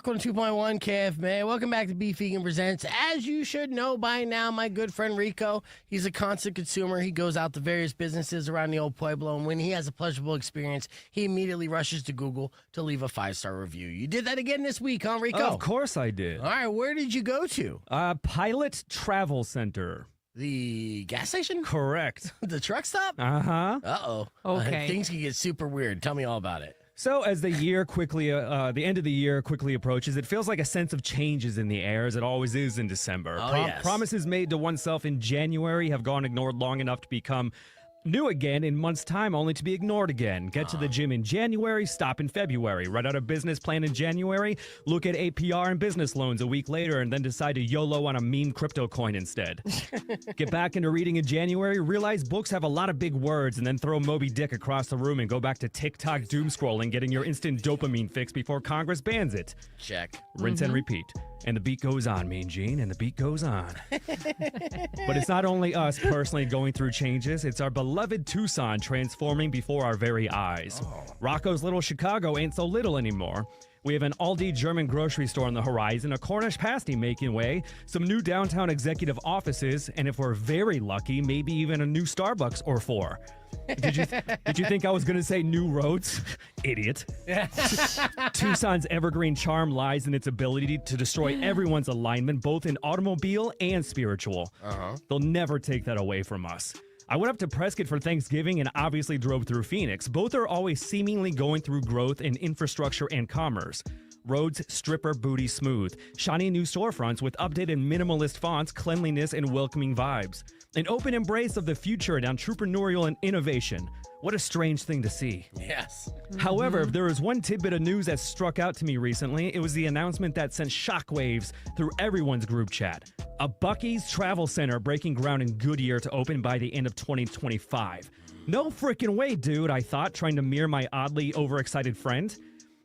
Rock on 2.1 KFMA. Welcome back to Beef Vegan Presents. As you should know by now, my good friend Rico, he's a constant consumer. He goes out to various businesses around the old Pueblo, and when he has a pleasurable experience, he immediately rushes to Google to leave a 5-star review. You did that again this week, huh, Rico? Of course I did. All right, where did you go to? Pilot Travel Center. The gas station? Correct. The truck stop? Uh-huh. Uh-oh. Okay. Things can get super weird. Tell me all about it. So as the end of the year quickly approaches, it feels like a sense of change is in the air, as it always is in December. Oh, yes. Promises made to oneself in January have gone ignored long enough to become new again in months' time, only to be ignored again. Get to the gym in January, stop in February. Write out a business plan in January, look at APR and business loans a week later, and then decide to YOLO on a meme crypto coin instead. Get back into reading in January, realize books have a lot of big words, and then throw Moby Dick across the room and go back to TikTok doom scrolling, getting your instant dopamine fix before Congress bans it. Check. Rinse and repeat. And the beat goes on, Mean Gene, and the beat goes on. But it's not only us personally going through changes, it's our beloved Tucson transforming before our very eyes. Rocco's Little Chicago ain't so little anymore. We have an Aldi German grocery store on the horizon, a Cornish pasty making way, some new downtown executive offices, and if we're very lucky, maybe even a new Starbucks or 4. Did you think I was going to say new roads? Idiot. Tucson's evergreen charm lies in its ability to destroy everyone's alignment, both in automobile and spiritual. They'll never take that away from us. I went up to Prescott for Thanksgiving and obviously drove through Phoenix. Both are always seemingly going through growth in infrastructure and commerce. Roads stripper booty smooth. Shiny new storefronts with updated minimalist fonts, cleanliness, and welcoming vibes. An open embrace of the future and entrepreneurial and innovation. What a strange thing to see. Yes. However, if there was one tidbit of news that struck out to me recently, it was the announcement that sent shockwaves through everyone's group chat. A Buc-ee's Travel Center breaking ground in Goodyear to open by the end of 2025. No freaking way, dude, I thought, trying to mirror my oddly overexcited friend.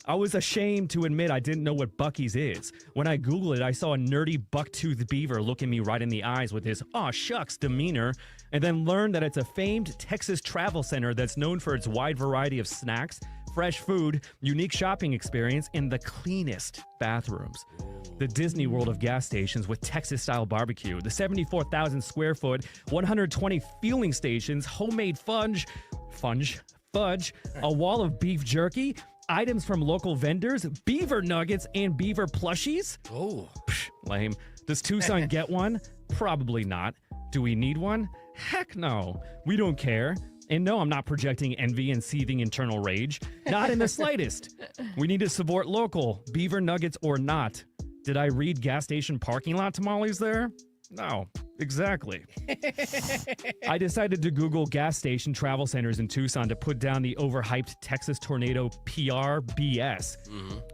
I was ashamed to admit I didn't know what Buc-ee's is. When I Googled it, I saw a nerdy buck-toothed beaver looking me right in the eyes with his "aw shucks" demeanor, and then learned that it's a famed Texas travel center that's known for its wide variety of snacks, fresh food, unique shopping experience, and the cleanest bathrooms. The Disney World of gas stations with Texas-style barbecue, the 74,000 square foot, 120 fueling stations, homemade fudge, a wall of beef jerky, items from local vendors, beaver nuggets, and beaver plushies? Oh. Psh, lame. Does Tucson get one? Probably not. Do we need one? Heck no. We don't care. And no, I'm not projecting envy and seething internal rage. Not in the slightest. We need to support local, beaver nuggets or not. Did I read gas station parking lot tamales there? No, exactly. I decided to Google gas station travel centers in Tucson to put down the overhyped Texas tornado PR BS.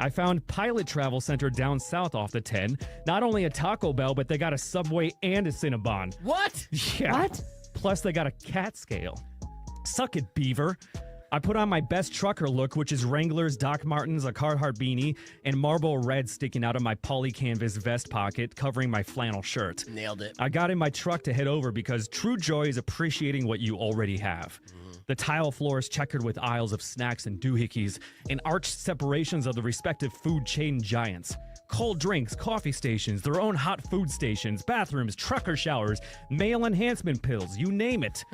I found Pilot Travel Center down south off the 10. Not only a Taco Bell, but they got a Subway and a Cinnabon. What? Yeah. What? Plus, they got a cat scale. Suck it, beaver. I put on my best trucker look, which is Wranglers, Doc Martens, a Carhartt beanie, and Marlboro Red sticking out of my poly canvas vest pocket, covering my flannel shirt. Nailed it. I got in my truck to head over because true joy is appreciating what you already have. The tile floors checkered with aisles of snacks and doohickeys, and arched separations of the respective food chain giants. Cold drinks, coffee stations, their own hot food stations, bathrooms, trucker showers, male enhancement pills, you name it.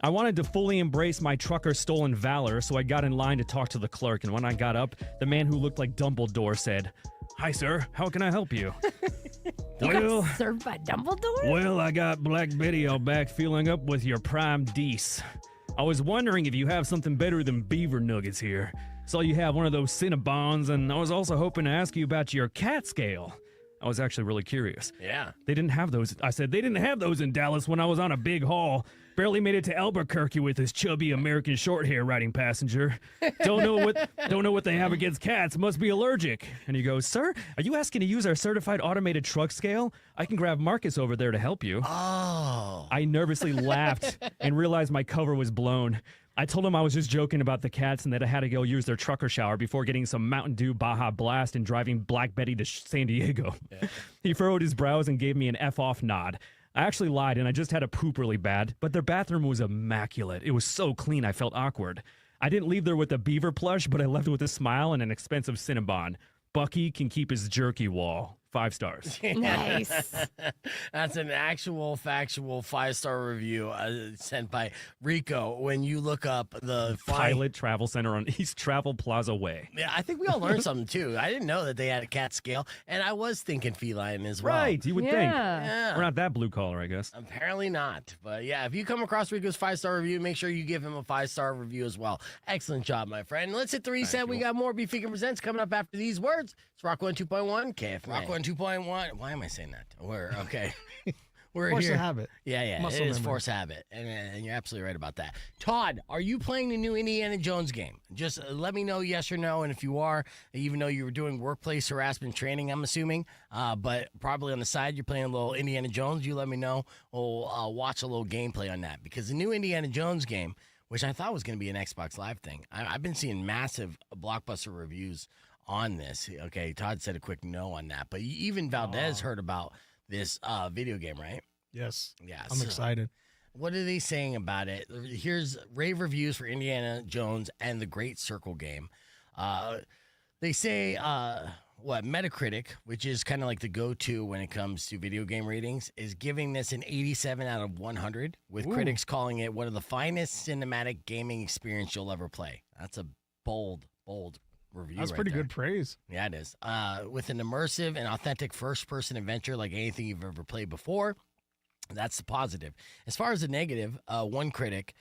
I wanted to fully embrace my trucker stolen valor, so I got in line to talk to the clerk, and when I got up, the man who looked like Dumbledore said, "Hi, sir. How can I help you?" You got served by Dumbledore? Well, I got Black Betty out back filling up with your prime Deece. I was wondering if you have something better than beaver nuggets here. Saw you have one of those Cinnabons, and I was also hoping to ask you about your cat scale. I was actually really curious. Yeah. They didn't have those. I said, they didn't have those in Dallas when I was on a big haul. Barely made it to Albuquerque with this chubby American short-hair riding passenger. Don't know what they have against cats. Must be allergic. And he goes, "Sir, are you asking to use our certified automated truck scale? I can grab Marcus over there to help you." Oh. I nervously laughed and realized my cover was blown. I told him I was just joking about the cats and that I had to go use their trucker shower before getting some Mountain Dew Baja Blast and driving Black Betty to San Diego. Yeah. He furrowed his brows and gave me an F-off nod. I actually lied, and I just had to poop really bad, but their bathroom was immaculate. It was so clean, I felt awkward. I didn't leave there with a beaver plush, but I left with a smile and an expensive Cinnabon. Bucky can keep his jerky wall. 5 stars. Nice. That's an actual factual 5-star review sent by Rico. When you look up the Pilot Travel Center on East Travel Plaza Way. Yeah, I think we all learned something too. I didn't know that they had a cat scale, and I was thinking feline as well. Right, you would think. Yeah. We're not that blue collar, I guess. Apparently not. But yeah, if you come across Rico's 5-star review, make sure you give him a 5-star review as well. Excellent job, my friend. Let's hit the reset. We got more Beef Vegan Presents coming up after these words. It's Rock 102.1 KFM. Rock 102.1. Why am I saying that? We're okay. We're Force here. of habit. Yeah, Muscle it is memory. force habit, and you're absolutely right about that. Todd, are you playing the new Indiana Jones game? Just let me know yes or no, and if you are, even though you were doing workplace harassment training, I'm assuming, but probably on the side you're playing a little Indiana Jones, you let me know. We'll watch a little gameplay on that, because the new Indiana Jones game, which I thought was going to be an Xbox Live thing, I've been seeing massive Blockbuster reviews on this. Okay, Todd said a quick no on that, but even Valdez heard about this video game, right? Yes. Yeah, I'm excited. What are they saying about it? Here's rave reviews for Indiana Jones and the Great Circle game. They say, Metacritic, which is kind of like the go-to when it comes to video game ratings, is giving this an 87 out of 100, with critics calling it one of the finest cinematic gaming experience you'll ever play. That's a bold review. That's right pretty there. good praise. Yeah, it is. With an immersive and authentic first-person adventure like anything you've ever played before. That's the positive. As far as the negative, one critic,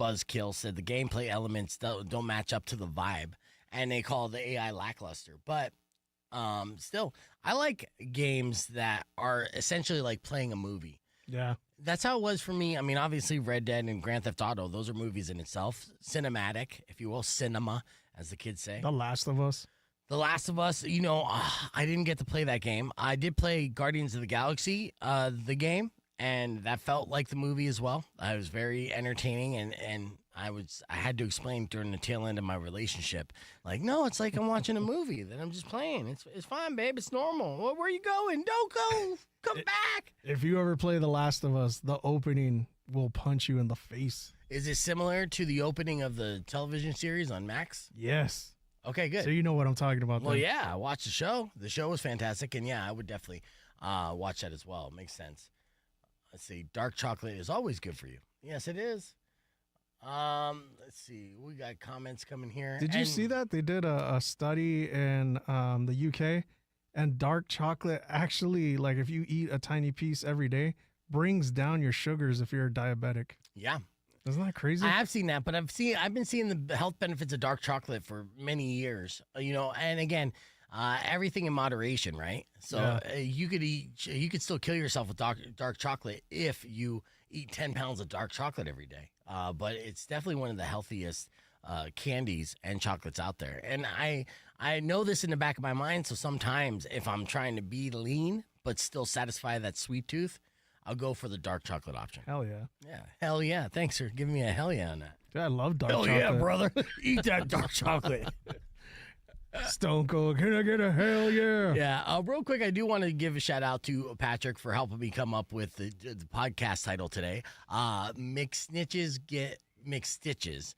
Buzzkill, said the gameplay elements don't match up to the vibe, and they call the AI lackluster. But still, I like games that are essentially like playing a movie. Yeah. That's how it was for me. I mean, obviously, Red Dead and Grand Theft Auto, those are movies in itself. Cinematic, if you will, cinema, as the kids say. The Last of Us. The Last of Us, I didn't get to play that game. I did play Guardians of the Galaxy, the game, and that felt like the movie as well. It was very entertaining, and I had to explain during the tail end of my relationship, like, no, it's like I'm watching a movie that I'm just playing. It's fine, babe. It's normal. Well, where are you going? Don't go. Come back. If you ever play The Last of Us, the opening will punch you in the face. Is it similar to the opening of the television series on Max? Yes. Okay, good. So you know what I'm talking about. Well, then. yeah, I watched the show. The show was fantastic, and yeah, I would definitely watch that as well. It makes sense. Let's see. Dark chocolate is always good for you. Yes, it is. Let's see. We got comments coming here. Did you see that? They did a study in the UK, and dark chocolate actually, like if you eat a tiny piece every day, brings down your sugars if you're diabetic. Yeah. Isn't that crazy? I have seen that, but I've been seeing the health benefits of dark chocolate for many years. And again, everything in moderation, right? So you could still kill yourself with dark chocolate if you eat 10 pounds of dark chocolate every day. But it's definitely one of the healthiest candies and chocolates out there. And I know this in the back of my mind. So sometimes if I'm trying to be lean but still satisfy that sweet tooth, I'll go for the dark chocolate option. Hell yeah. Yeah. Hell yeah. Thanks for giving me a hell yeah on that. Dude, I love dark Hell chocolate. yeah, brother. Eat that dark chocolate. Stone Cold, can I get a hell yeah? Yeah. Real quick, I do want to give a shout out to Patrick for helping me come up with the podcast title today. McSnitches Get McStiches.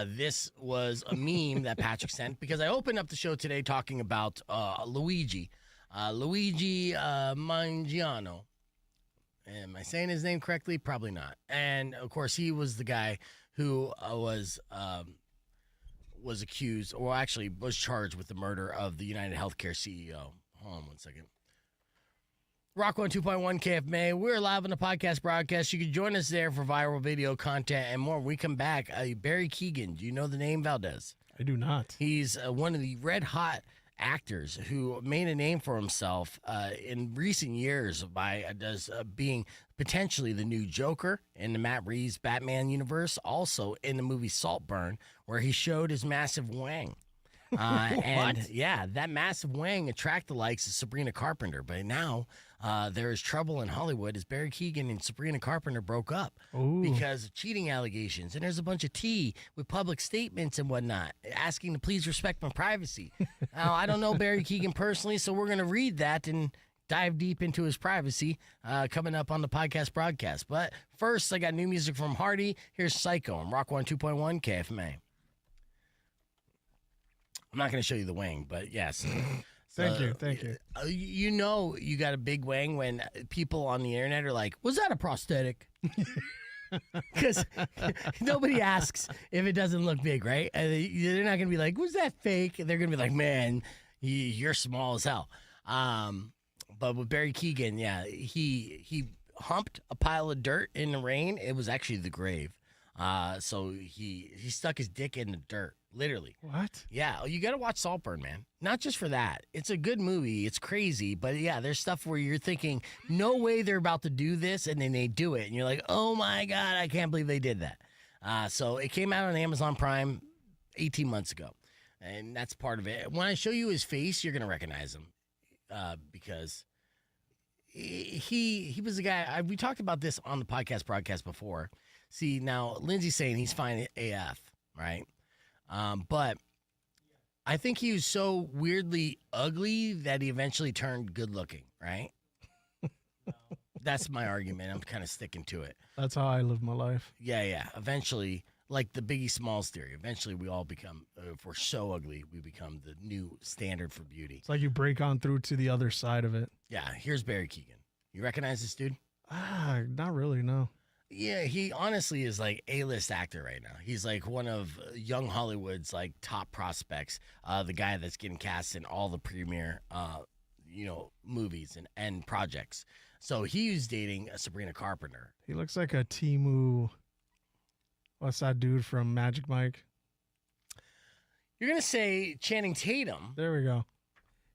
This was a meme that Patrick sent because I opened up the show today talking about Luigi Mangiano. Am I saying his name correctly? Probably not. And of course, he was the guy who was accused, or actually was charged with the murder of the United Healthcare CEO. Hold on one second. Rock 102.1 KFMA. We're live on the podcast broadcast. You can join us there for viral video content and more. When we come back, Barry Keoghan. Do you know the name Valdez? I do not. He's one of the red hot actors who made a name for himself in recent years by being potentially the new Joker in the Matt Reeves Batman universe, also in the movie Saltburn, where he showed his massive wang. And yeah, that massive wang attracted the likes of Sabrina Carpenter. But now there is trouble in Hollywood as Barry Keoghan and Sabrina Carpenter broke up because of cheating allegations. And there's a bunch of tea with public statements and whatnot, asking to please respect my privacy. Now, I don't know Barry Keoghan personally, so we're going to read that and dive deep into his privacy coming up on the podcast broadcast. But first, I got new music from Hardy. Here's Psycho on Rock 102.1 KFMA. I'm not going to show you the wang, but yes. Thank you. You know you got a big wang when people on the internet are like, was that a prosthetic? Because nobody asks if it doesn't look big, right? And they're not going to be like, was that fake? They're going to be like, man, you're small as hell. But with Barry Keoghan, yeah, he humped a pile of dirt in the rain. It was actually the grave. So he stuck his dick in the dirt, literally. What? Yeah, you got to watch Saltburn, man. Not just for that. It's a good movie. It's crazy, but yeah, there's stuff where you're thinking, no way they're about to do this, and then they do it, and you're like, oh my God, I can't believe they did that. So it came out on Amazon Prime 18 months ago, and that's part of it. When I show you his face, you're gonna recognize him because he was a guy. We talked about this on the broadcast before. See, now Lindsay's saying he's fine AF, right? But I think he was so weirdly ugly that he eventually turned good looking, right? That's my argument. I'm kind of sticking to it. That's how I live my life. Yeah. Eventually, like the Biggie Smalls theory, eventually we all become, if we're so ugly, we become the new standard for beauty. It's like you break on through to the other side of it. Yeah, here's Barry Keoghan. You recognize this dude? Not really, no. Yeah, he honestly is like A-list actor right now. He's like one of young Hollywood's like top prospects. The guy that's getting cast in all the premiere, movies and projects. So he's dating Sabrina Carpenter. He looks like a Timu. What's that dude from Magic Mike? You're gonna say Channing Tatum. There we go.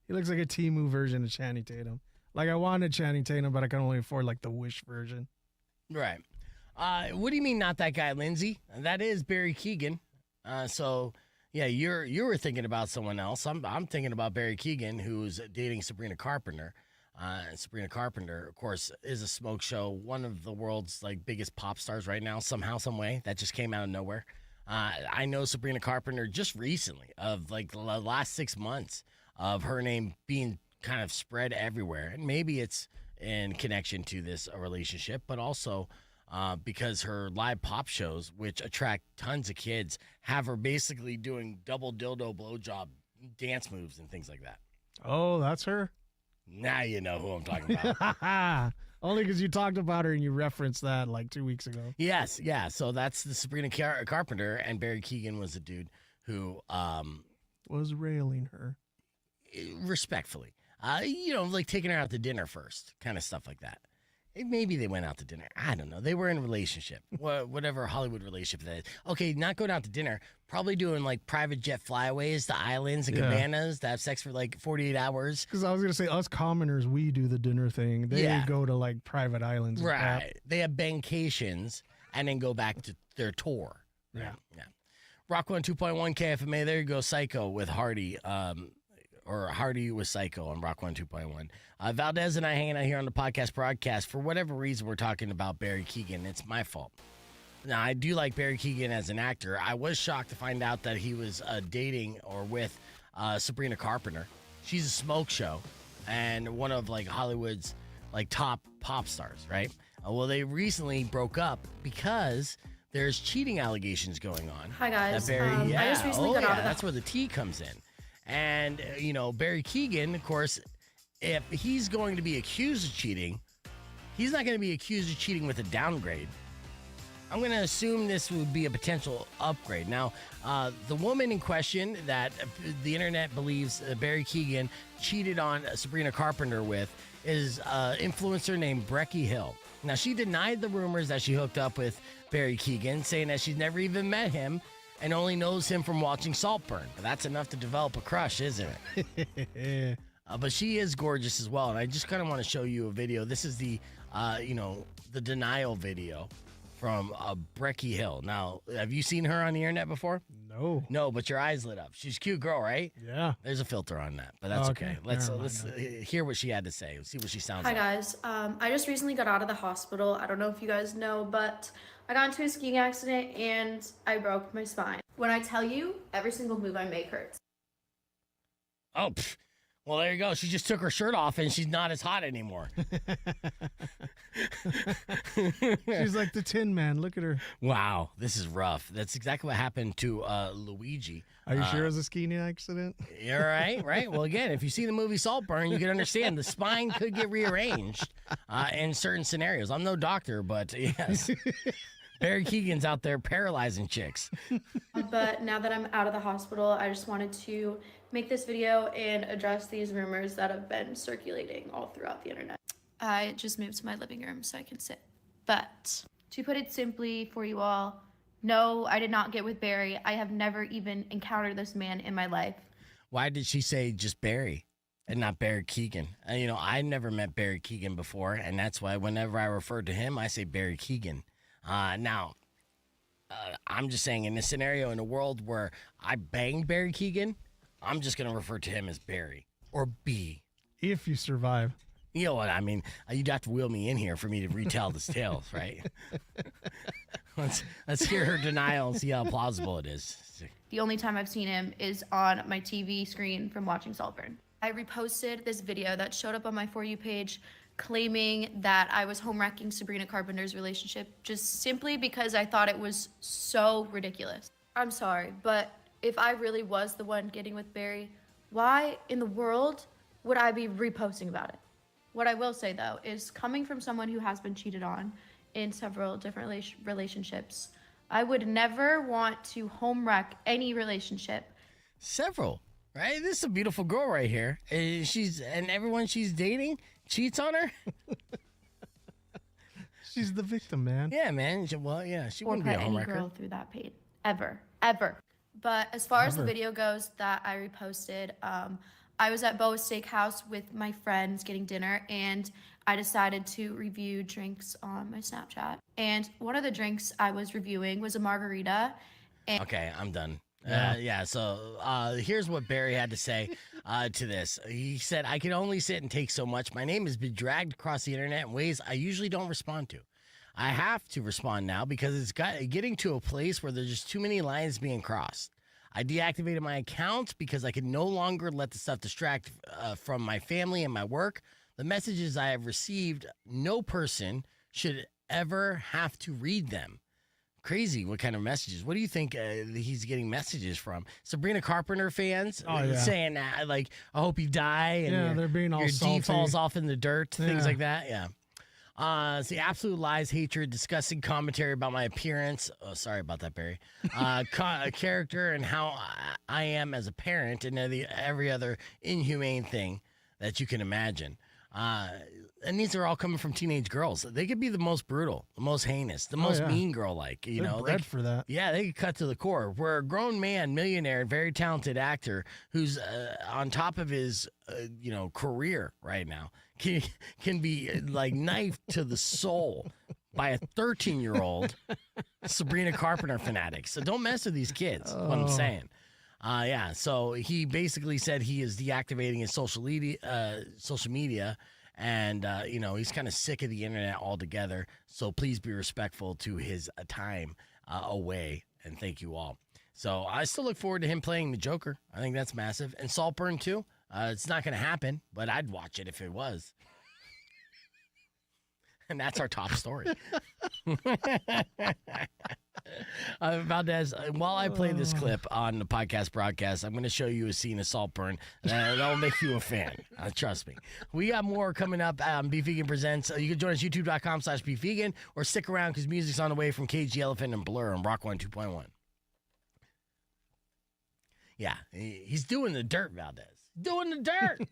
He looks like a Timu version of Channing Tatum. Like I wanted Channing Tatum, but I can only afford like the Wish version. Right. What do you mean not that guy, Lindsay? That is Barry Keoghan. So yeah, you were thinking about someone else. I'm thinking about Barry Keoghan, who's dating Sabrina Carpenter. And Sabrina Carpenter, of course, is a smoke show, one of the world's like biggest pop stars right now, somehow, some way. That just came out of nowhere. I know Sabrina Carpenter just recently, of like the last 6 months, of her name being kind of spread everywhere, and maybe it's in connection to this relationship, but also. Because her live pop shows, which attract tons of kids, have her basically doing double dildo blowjob dance moves and things like that. Oh, that's her? Now you know who I'm talking about. Only because you talked about her and you referenced that like 2 weeks ago. Yes, yeah. So that's the Sabrina Carpenter, and Barry Keoghan was a dude who was railing her. Respectfully. Like taking her out to dinner first, kind of stuff like that. Maybe they went out to dinner. I don't know. They were in a relationship, whatever Hollywood relationship that is. Okay, not going out to dinner. Probably doing like private jet flyaways to islands and cabanas to have sex for like 48 hours. Because I was going to say, us commoners, we do the dinner thing. They go to like private islands. Right. They have bankations and then go back to their tour. Yeah. Rock 102.1 KFMA. There you go. Psycho with Hardy. Or Hardy with Psycho on Rock 102.1. Valdez and I hanging out here on the broadcast. For whatever reason, we're talking about Barry Keoghan. It's my fault. Now, I do like Barry Keoghan as an actor. I was shocked to find out that he was dating or with Sabrina Carpenter. She's a smoke show and one of like Hollywood's like top pop stars, right? Well, they recently broke up because there's cheating allegations going on. Hi, guys. I just recently got out of that's where the tea comes in. And, Barry Keoghan, of course, if he's going to be accused of cheating, he's not going to be accused of cheating with a downgrade. I'm going to assume this would be a potential upgrade. Now, the woman in question that the internet believes Barry Keoghan cheated on Sabrina Carpenter with is an influencer named Brecky Hill. Now, she denied the rumors that she hooked up with Barry Keoghan, saying that she's never even met him and only knows him from watching Saltburn. That's enough to develop a crush, isn't it? But she is gorgeous as well, and I just kind of want to show you a video. This is the denial video from Brecky Hill. Now, have you seen her on the internet before? No. No, but your eyes lit up. She's a cute girl, right? Yeah. There's a filter on that, but that's okay. Let's mind. hear what she had to say. See what she sounds Hi, like. guys. I just recently got out of the hospital. I don't know if you guys know, but I got into a skiing accident and I broke my spine. When I tell you, every single move I make hurts. Oh, Well, there you go. She just took her shirt off and she's not as hot anymore. She's like the Tin Man. Look at her. Wow, this is rough. That's exactly what happened to Luigi. Are you sure it was a skiing accident? You're right, right. Well, again, if you see the movie Saltburn, you can understand the spine could get rearranged in certain scenarios. I'm no doctor, but yes. Barry Keegan's out there paralyzing chicks. But now that I'm out of the hospital, I just wanted to make this video and address these rumors that have been circulating all throughout the internet. I just moved to my living room so I can sit. But to put it simply for you all, no, I did not get with Barry. I have never even encountered this man in my life. Why did she say just Barry and not Barry Keegan? I never met Barry Keegan before, and that's why whenever I refer to him, I say Barry Keegan. Now, I'm just saying in this scenario, in a world where I banged Barry Keegan, I'm just going to refer to him as Barry or B. If you survive. You know what I mean? You'd have to wheel me in here for me to retell this tale, right? Let's hear her denial and see how plausible it is. The only time I've seen him is on my TV screen from watching Saltburn. I reposted this video that showed up on my For You page claiming that I was home wrecking Sabrina Carpenter's relationship just simply because I thought it was so ridiculous. I'm sorry, but if I really was the one getting with Barry, why in the world would I be reposting about it? What I will say though is coming from someone who has been cheated on in several different relationships, I would never want to home wreck any relationship. Several, right? This is a beautiful girl right here. And everyone she's dating cheats on her. She's the victim, man. Yeah, man. Well, yeah, she Or wouldn't be put a home any girl wrecker. through that pain. Ever. But as far as the video goes that I reposted, I was at Boa's Steakhouse with my friends getting dinner, and I decided to review drinks on my Snapchat. And one of the drinks I was reviewing was a margarita. Okay, I'm done. Yeah. So here's what Barry had to say to this. He said, I can only sit and take so much. My name has been dragged across the internet in ways I usually don't respond to. I have to respond now because it's getting to a place where there's just too many lines being crossed. I deactivated my account because I could no longer let the stuff distract from my family and my work. The messages I have received, no person should ever have to read them. Crazy what kind of messages. What do you think he's getting messages from? Sabrina Carpenter fans saying, like, I hope you die. And they're being all your salty. D falls off in the dirt, things Yeah. like that. Yeah. It's the absolute lies, hatred, disgusting commentary about my appearance. Oh, sorry about that, Barry. Character and how I am as a parent and every other inhumane thing that you can imagine. And these are all coming from teenage girls. They could be the most brutal, the most heinous, the most mean girl-like. They're bred for that. Yeah, they could cut to the core. We're a grown man, millionaire, very talented actor who's on top of his, career right now. Can be like knifed to the soul by a 13-year-old Sabrina Carpenter fanatic. So don't mess with these kids. What I'm saying. So he basically said he is deactivating his social media, and he's kind of sick of the internet altogether. So please be respectful to his time away, and thank you all. So I still look forward to him playing the Joker. I think that's massive, and Saltburn too. It's not going to happen, but I'd watch it if it was. And that's our top story. Valdez, while I play this clip on the podcast broadcast, I'm going to show you a scene of Saltburn that'll make you a fan. Trust me. We got more coming up. Beef Vegan Presents. You can join us youtube.com/beefvegan or stick around because music's on the way from Cage the Elephant and Blur on Rock 1 2.1. Yeah, he's doing the dirt, Valdez. Doing the dirt.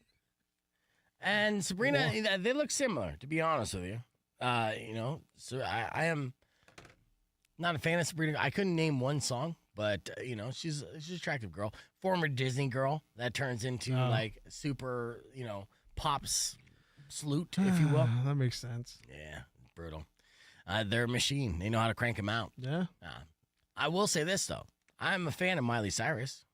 And Sabrina, they look similar, to be honest with you. So I am not a fan of Sabrina. I couldn't name one song, but she's an attractive girl. Former Disney girl that turns into like super, pops salute, if you will. That makes sense. Yeah, brutal. They're a machine. They know how to crank them out. Yeah. I will say this though. I'm a fan of Miley Cyrus.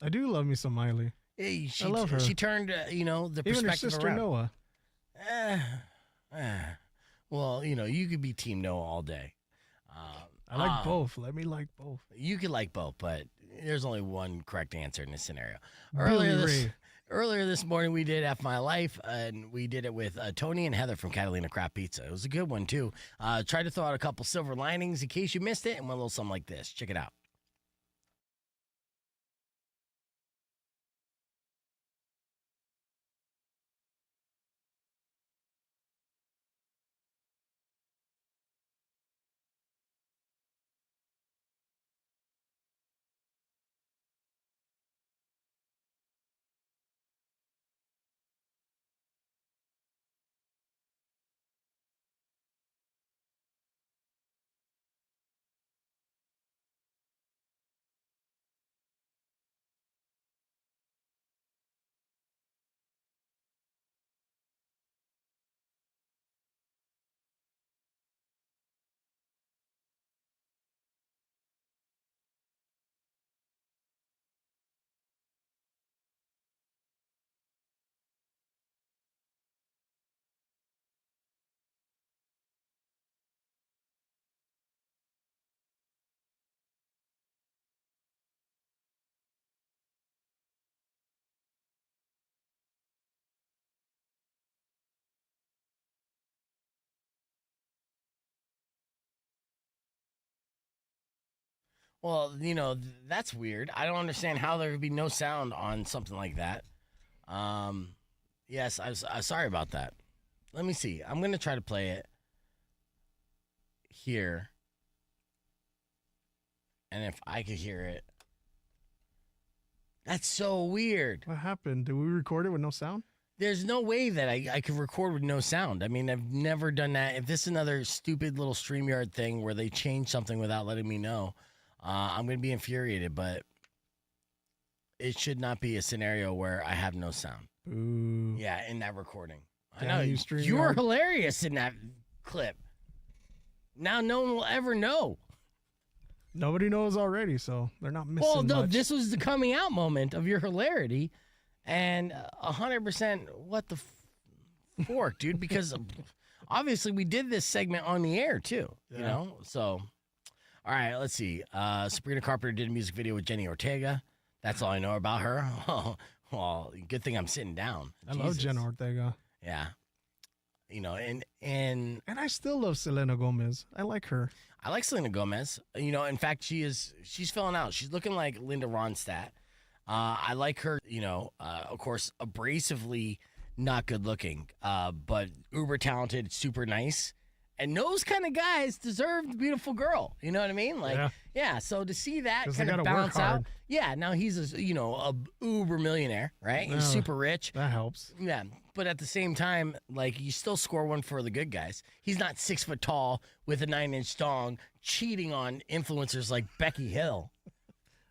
I do love me some Miley. I love her. She turned, the Even her perspective sister around. Noah. Well, you could be Team Noah all day. I like both. Let me like both. You could like both, but there's only one correct answer in this scenario. Billy Earlier this morning, we did F My Life, and we did it with Tony and Heather from Catalina Craft Pizza. It was a good one, too. Tried to throw out a couple silver linings in case you missed it, and went a little something like this. Check it out. Well, that's weird. I don't understand how there would be no sound on something like that. Yes, I'm sorry about that. Let me see. I'm going to try to play it here. And if I could hear it. That's so weird. What happened? Did we record it with no sound? There's no way that I could record with no sound. I mean, I've never done that. If this is another stupid little StreamYard thing where they change something without letting me know, I'm going to be infuriated, but it should not be a scenario where I have no sound. Ooh. Yeah, in that recording. I Damn know. you, You were StreamYard. hilarious in that clip. Now no one will ever know. Nobody knows already, so they're not missing Well, no, much. this was the coming out moment of your hilarity, and 100% what the fork, dude, because obviously we did this segment on the air, too, you know? So, all right, let's see. Sabrina Carpenter did a music video with Jenny Ortega. That's all I know about her. Well, good thing I'm sitting down. I love Jenna Ortega. Yeah. And I still love Selena Gomez. I like her. I like Selena Gomez. In fact, she's filling out. She's looking like Linda Ronstadt. I like her, of course, abrasively not good looking, but uber talented, super nice. And those kind of guys deserve the beautiful girl. You know what I mean? Like, yeah. So to see that 'Cause they kind of gotta work balance out. hard. Yeah. Now he's a uber millionaire, right? He's Yeah. super rich. That helps. Yeah, but at the same time, like, you still score one for the good guys. He's not 6 foot tall with a 9-inch dong cheating on influencers like Becky Hill.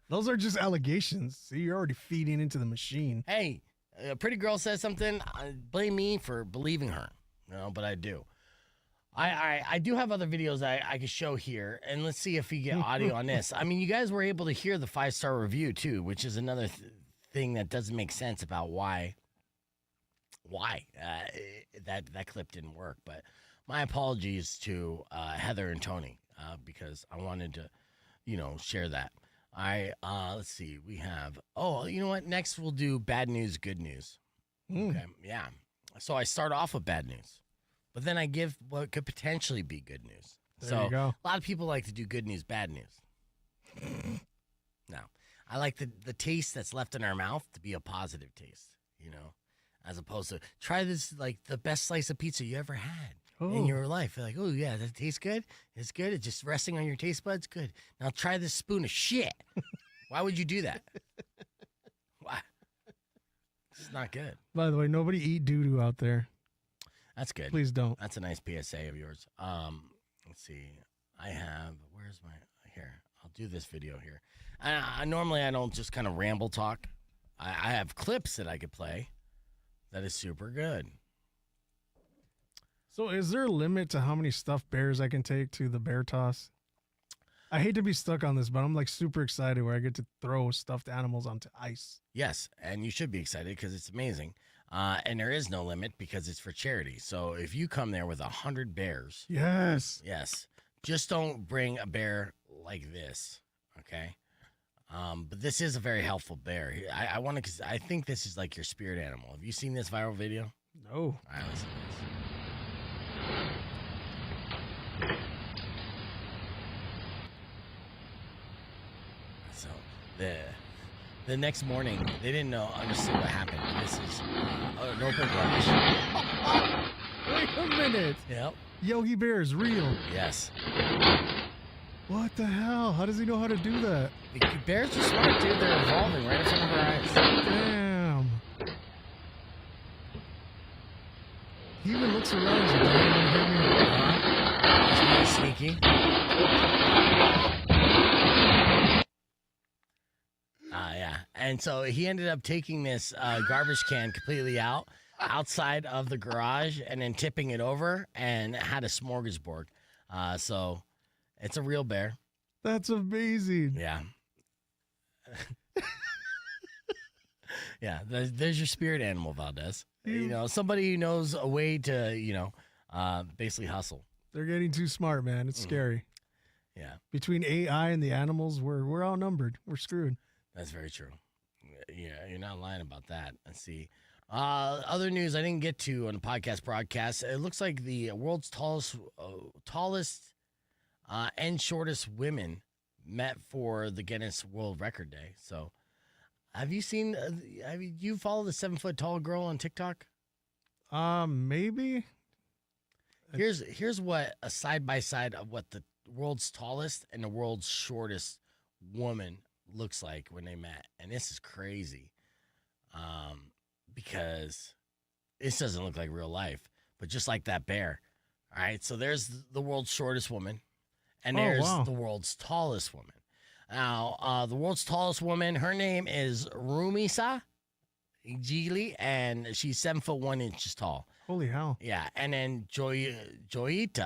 Those are just allegations. See, you're already feeding into the machine. Hey, a pretty girl says something, blame me for believing her. But I do. I do have other videos I could show here, and let's see if we get audio on this. I mean, you guys were able to hear the 5-star review, too, which is another thing that doesn't make sense about why that clip didn't work. But my apologies to Heather and Tony because I wanted to, share that. Let's see. We have, you know what? Next we'll do bad news, good news. Okay. Yeah. So I start off with bad news, but then I give what could potentially be good news. There you go. A lot of people like to do good news, bad news. No, I like the taste that's left in our mouth to be a positive taste, as opposed to try this, like the best slice of pizza you ever had in your life. You're like, oh yeah, that tastes good. It's good. It's just resting on your taste buds. Good. Now try this spoon of shit. Why would you do that? Why? It's not good. By the way, nobody eat doo-doo out there. That's good. Please don't. That's a nice PSA of yours. Let's see. Where's my, here. I'll do this video here. Normally I don't just kind of ramble talk. I have clips that I could play. That is super good. So is there a limit to how many stuffed bears I can take to the bear toss? I hate to be stuck on this, but I'm like super excited where I get to throw stuffed animals onto ice. Yes, and you should be excited because it's amazing. And there is no limit because it's for charity. So if you come there with 100 bears, Yes. yes, just don't bring a bear like this, okay? But this is a very helpful bear. I want to, because I think this is like your spirit animal. Have you seen this viral video? No. All right, listen to this. So the next morning, they didn't understand what happened. This is an open garage. Wait a minute. Yep. Yogi Bear is real. Yes. What the hell? How does he know how to do that? The bears are smart, dude. They're evolving right in front of our eyes. Damn. He even looks around. He's like, "Don't He's really sneaky. Yeah. And so he ended up taking this garbage can completely outside of the garage and then tipping it over and had a smorgasbord. So it's a real bear. That's amazing. Yeah. Yeah. There's your spirit animal, Valdez. You know, somebody who knows a way to, basically hustle. They're getting too smart, man. It's scary. Yeah. Between AI and the animals, we're outnumbered. We're screwed. That's very true. Yeah, you're not lying about that. Let's see. Other news I didn't get to on the podcast broadcast. It looks like the world's tallest and shortest women met for the Guinness World Record Day. So, have you seen? You follow the 7 foot tall girl on TikTok? Maybe. Here's what a side by side of what the world's tallest and the world's shortest woman looks like when they met, and this is crazy, because this doesn't look like real life, but just like that bear. All right, so there's the world's shortest woman, and there's the world's tallest woman. Now, the world's tallest woman, her name is Rumisa Ijili, and she's 7 foot 1 inches tall. Holy hell! Yeah, and then Joyiti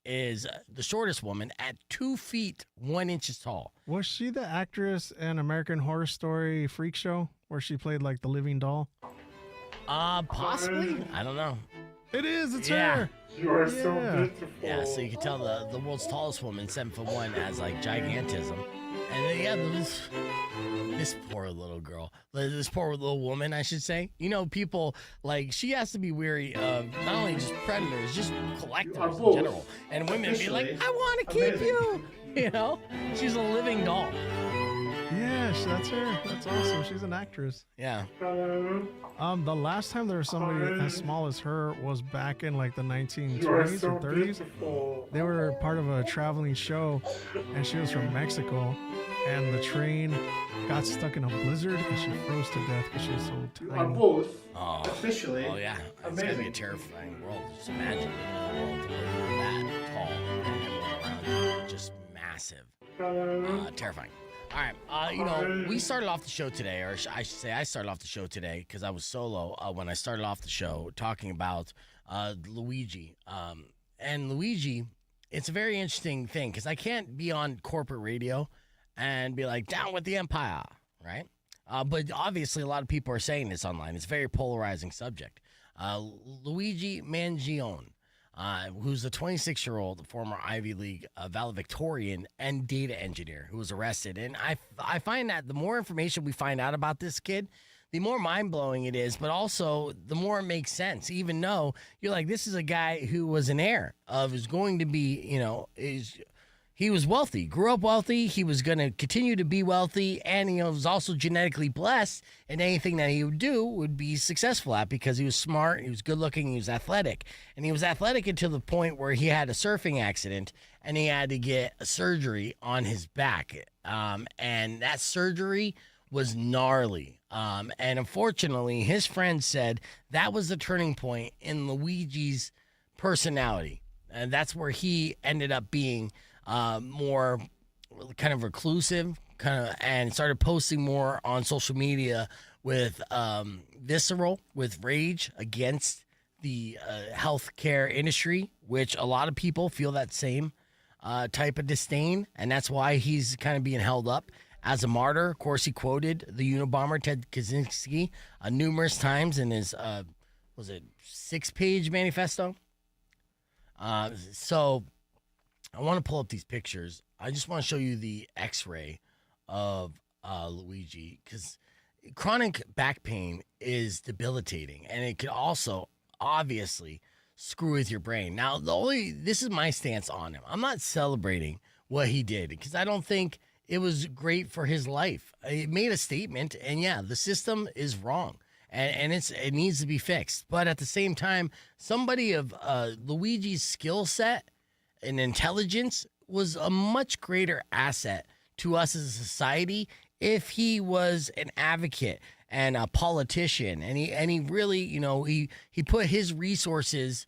is the shortest woman at 2 feet 1 inches tall. Was she the actress in American Horror Story Freak Show where she played like the living doll? Possibly. I don't know. It is. It's Yeah. her. You are so beautiful. Yeah, so you can tell the world's tallest woman, 7 foot 1, has like gigantism. And then, yeah, this poor little girl, this poor little woman, I should say. You know, people, like, she has to be weary of not only just predators, just collectors in general. And women be like, I want to keep you. You know, she's a living doll. Yeah, that's her. That's awesome. She's an actress. Yeah. The last time there was somebody as small as her was back in like the You are 1920s so or 30s. beautiful. They were part of a traveling show, and she was from Mexico, and the train got stuck in a blizzard, and she froze to death because she was so You are tiny. both Oh, officially oh yeah. It's going to be a amazing. terrifying world. Just imagine living in a world where you're that tall and everyone around you is just massive. Terrifying. All right. We started off the show today, or I should say I started off the show today because I was solo when I started off the show talking about Luigi. And Luigi, it's a very interesting thing because I can't be on corporate radio and be like, down with the empire, right? But obviously a lot of people are saying this online. It's a very polarizing subject. Luigi Mangione, who's a 26-year-old former Ivy League valedictorian and data engineer who was arrested. And I find that the more information we find out about this kid, the more mind-blowing it is, but also the more it makes sense, even though you're like, this is a guy who was an heir of, is going to be, he was wealthy, grew up wealthy. He was going to continue to be wealthy, and was also genetically blessed. And anything that he would do would be successful at because he was smart, he was good looking, he was athletic, and he was athletic until the point where he had a surfing accident and he had to get a surgery on his back, and that surgery was gnarly. And unfortunately, his friend said that was the turning point in Luigi's personality, and that's where he ended up being more kind of reclusive, and started posting more on social media with visceral, with rage against the healthcare industry, which a lot of people feel that same type of disdain, and that's why he's kind of being held up as a martyr. Of course, he quoted the Unabomber Ted Kaczynski numerous times in his 6-page manifesto. So I want to pull up these pictures. I just want to show you the X-ray of Luigi, because chronic back pain is debilitating, and it could also obviously screw with your brain. Now, this is my stance on him. I'm not celebrating what he did because I don't think it was great for his life. It made a statement, and yeah, the system is wrong, and it needs to be fixed. But at the same time, somebody of Luigi's skill set and intelligence was a much greater asset to us as a society if he was an advocate and a politician, and he really, he put his resources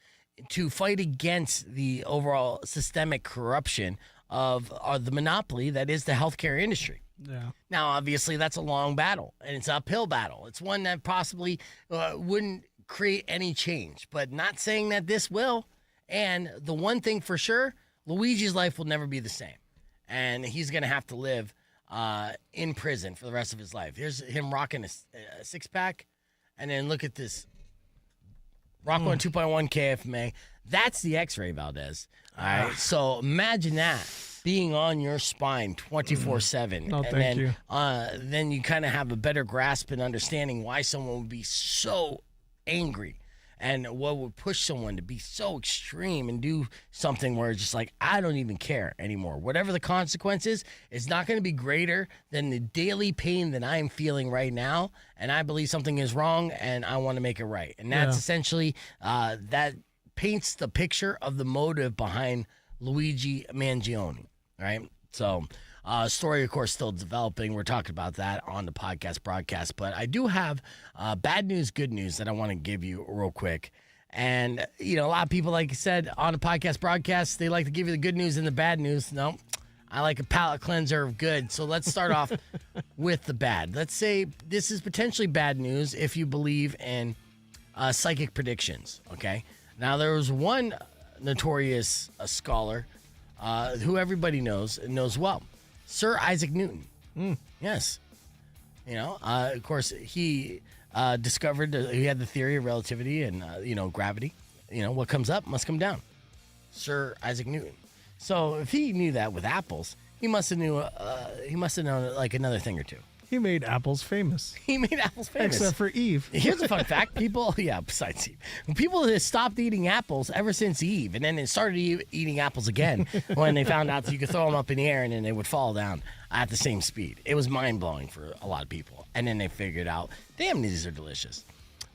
to fight against the overall systemic corruption of the monopoly that is the healthcare industry. Yeah. Now, obviously, that's a long battle, and it's an uphill battle. It's one that possibly wouldn't create any change, but not saying that this will. And the one thing for sure, Luigi's life will never be the same, and he's going to have to live in prison for the rest of his life. Here's him rocking a six-pack, and then look at this. Rock 1 2.1 KFMA. That's the X-ray, Valdez. All right. So imagine that being on your spine 24/7. No, and thank you. Then you kind of have a better grasp and understanding why someone would be so angry and what would push someone to be so extreme and do something where it's just like, I don't even care anymore. Whatever the consequences, it's not going to be greater than the daily pain that I am feeling right now. And I believe something is wrong and I want to make it right. And that's essentially, that paints the picture of the motive behind Luigi Mangione, right? So, story, of course, still developing. We're talking about that on the podcast broadcast. But I do have bad news, good news that I want to give you real quick. And, a lot of people, like I said, on the podcast broadcast, they like to give you the good news and the bad news. No, I like a palate cleanser of good. So let's start off with the bad. Let's say this is potentially bad news if you believe in psychic predictions, okay? Now, there was one notorious scholar who everybody knows well. Sir Isaac Newton. Yes. Of course, he discovered, he had the theory of relativity and, gravity. What comes up must come down. Sir Isaac Newton. So if he knew that with apples, he must have known like another thing or two. He made apples famous. He made apples famous. Except for Eve. Here's a fun fact. Besides Eve. People have stopped eating apples ever since Eve, and then they started eating apples again when they found out that you could throw them up in the air and then they would fall down at the same speed. It was mind-blowing for a lot of people. And then they figured out, damn, these are delicious.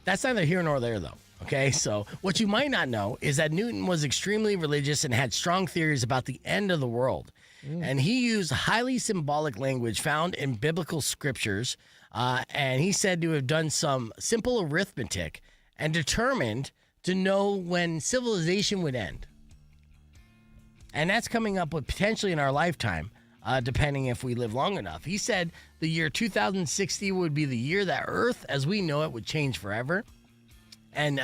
That's neither here nor there, though. Okay, so what you might not know is that Newton was extremely religious and had strong theories about the end of the world. And he used highly symbolic language found in biblical scriptures, and he said to have done some simple arithmetic and determined to know when civilization would end. And that's coming up with potentially in our lifetime, depending if we live long enough. He said the year 2060 would be the year that Earth, as we know it, would change forever. And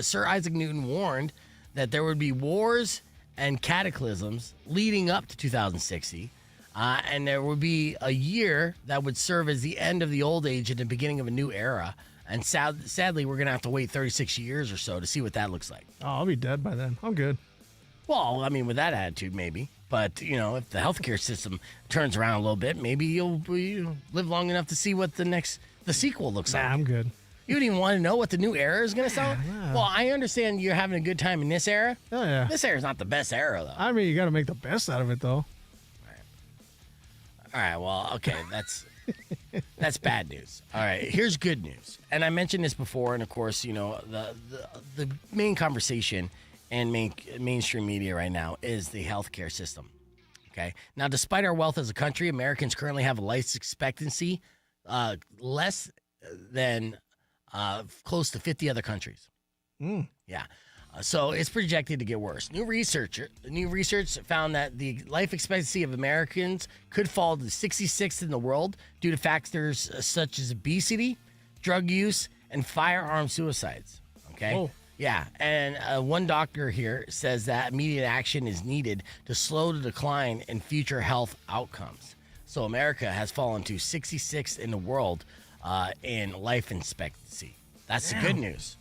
Sir Isaac Newton warned that there would be wars and cataclysms leading up to 2060. And there would be a year that would serve as the end of the old age and the beginning of a new era. And sadly, we're going to have to wait 36 years or so to see what that looks like. Oh, I'll be dead by then. I'm good. Well, I mean, with that attitude, maybe. But, if the healthcare system turns around a little bit, maybe you'll live long enough to see what the sequel looks like. I'm good. You don't even want to know what the new era is going to sound like? Yeah. Well, I understand you're having a good time in this era. Oh, yeah. This era is not the best era, though. I mean, you got to make the best out of it, though. All right, well, okay, that's bad news. All right, here's good news. And I mentioned this before, and of course, the main conversation in mainstream media right now is the healthcare system. Okay? Now, despite our wealth as a country, Americans currently have a life expectancy less than close to 50 other countries. Yeah. So it's projected to get worse. New research found that the life expectancy of Americans could fall to 66th in the world due to factors such as obesity, drug use, and firearm suicides. Okay? Oh. Yeah. And one doctor here says that immediate action is needed to slow the decline in future health outcomes. So America has fallen to 66th in the world in life expectancy. That's the good news.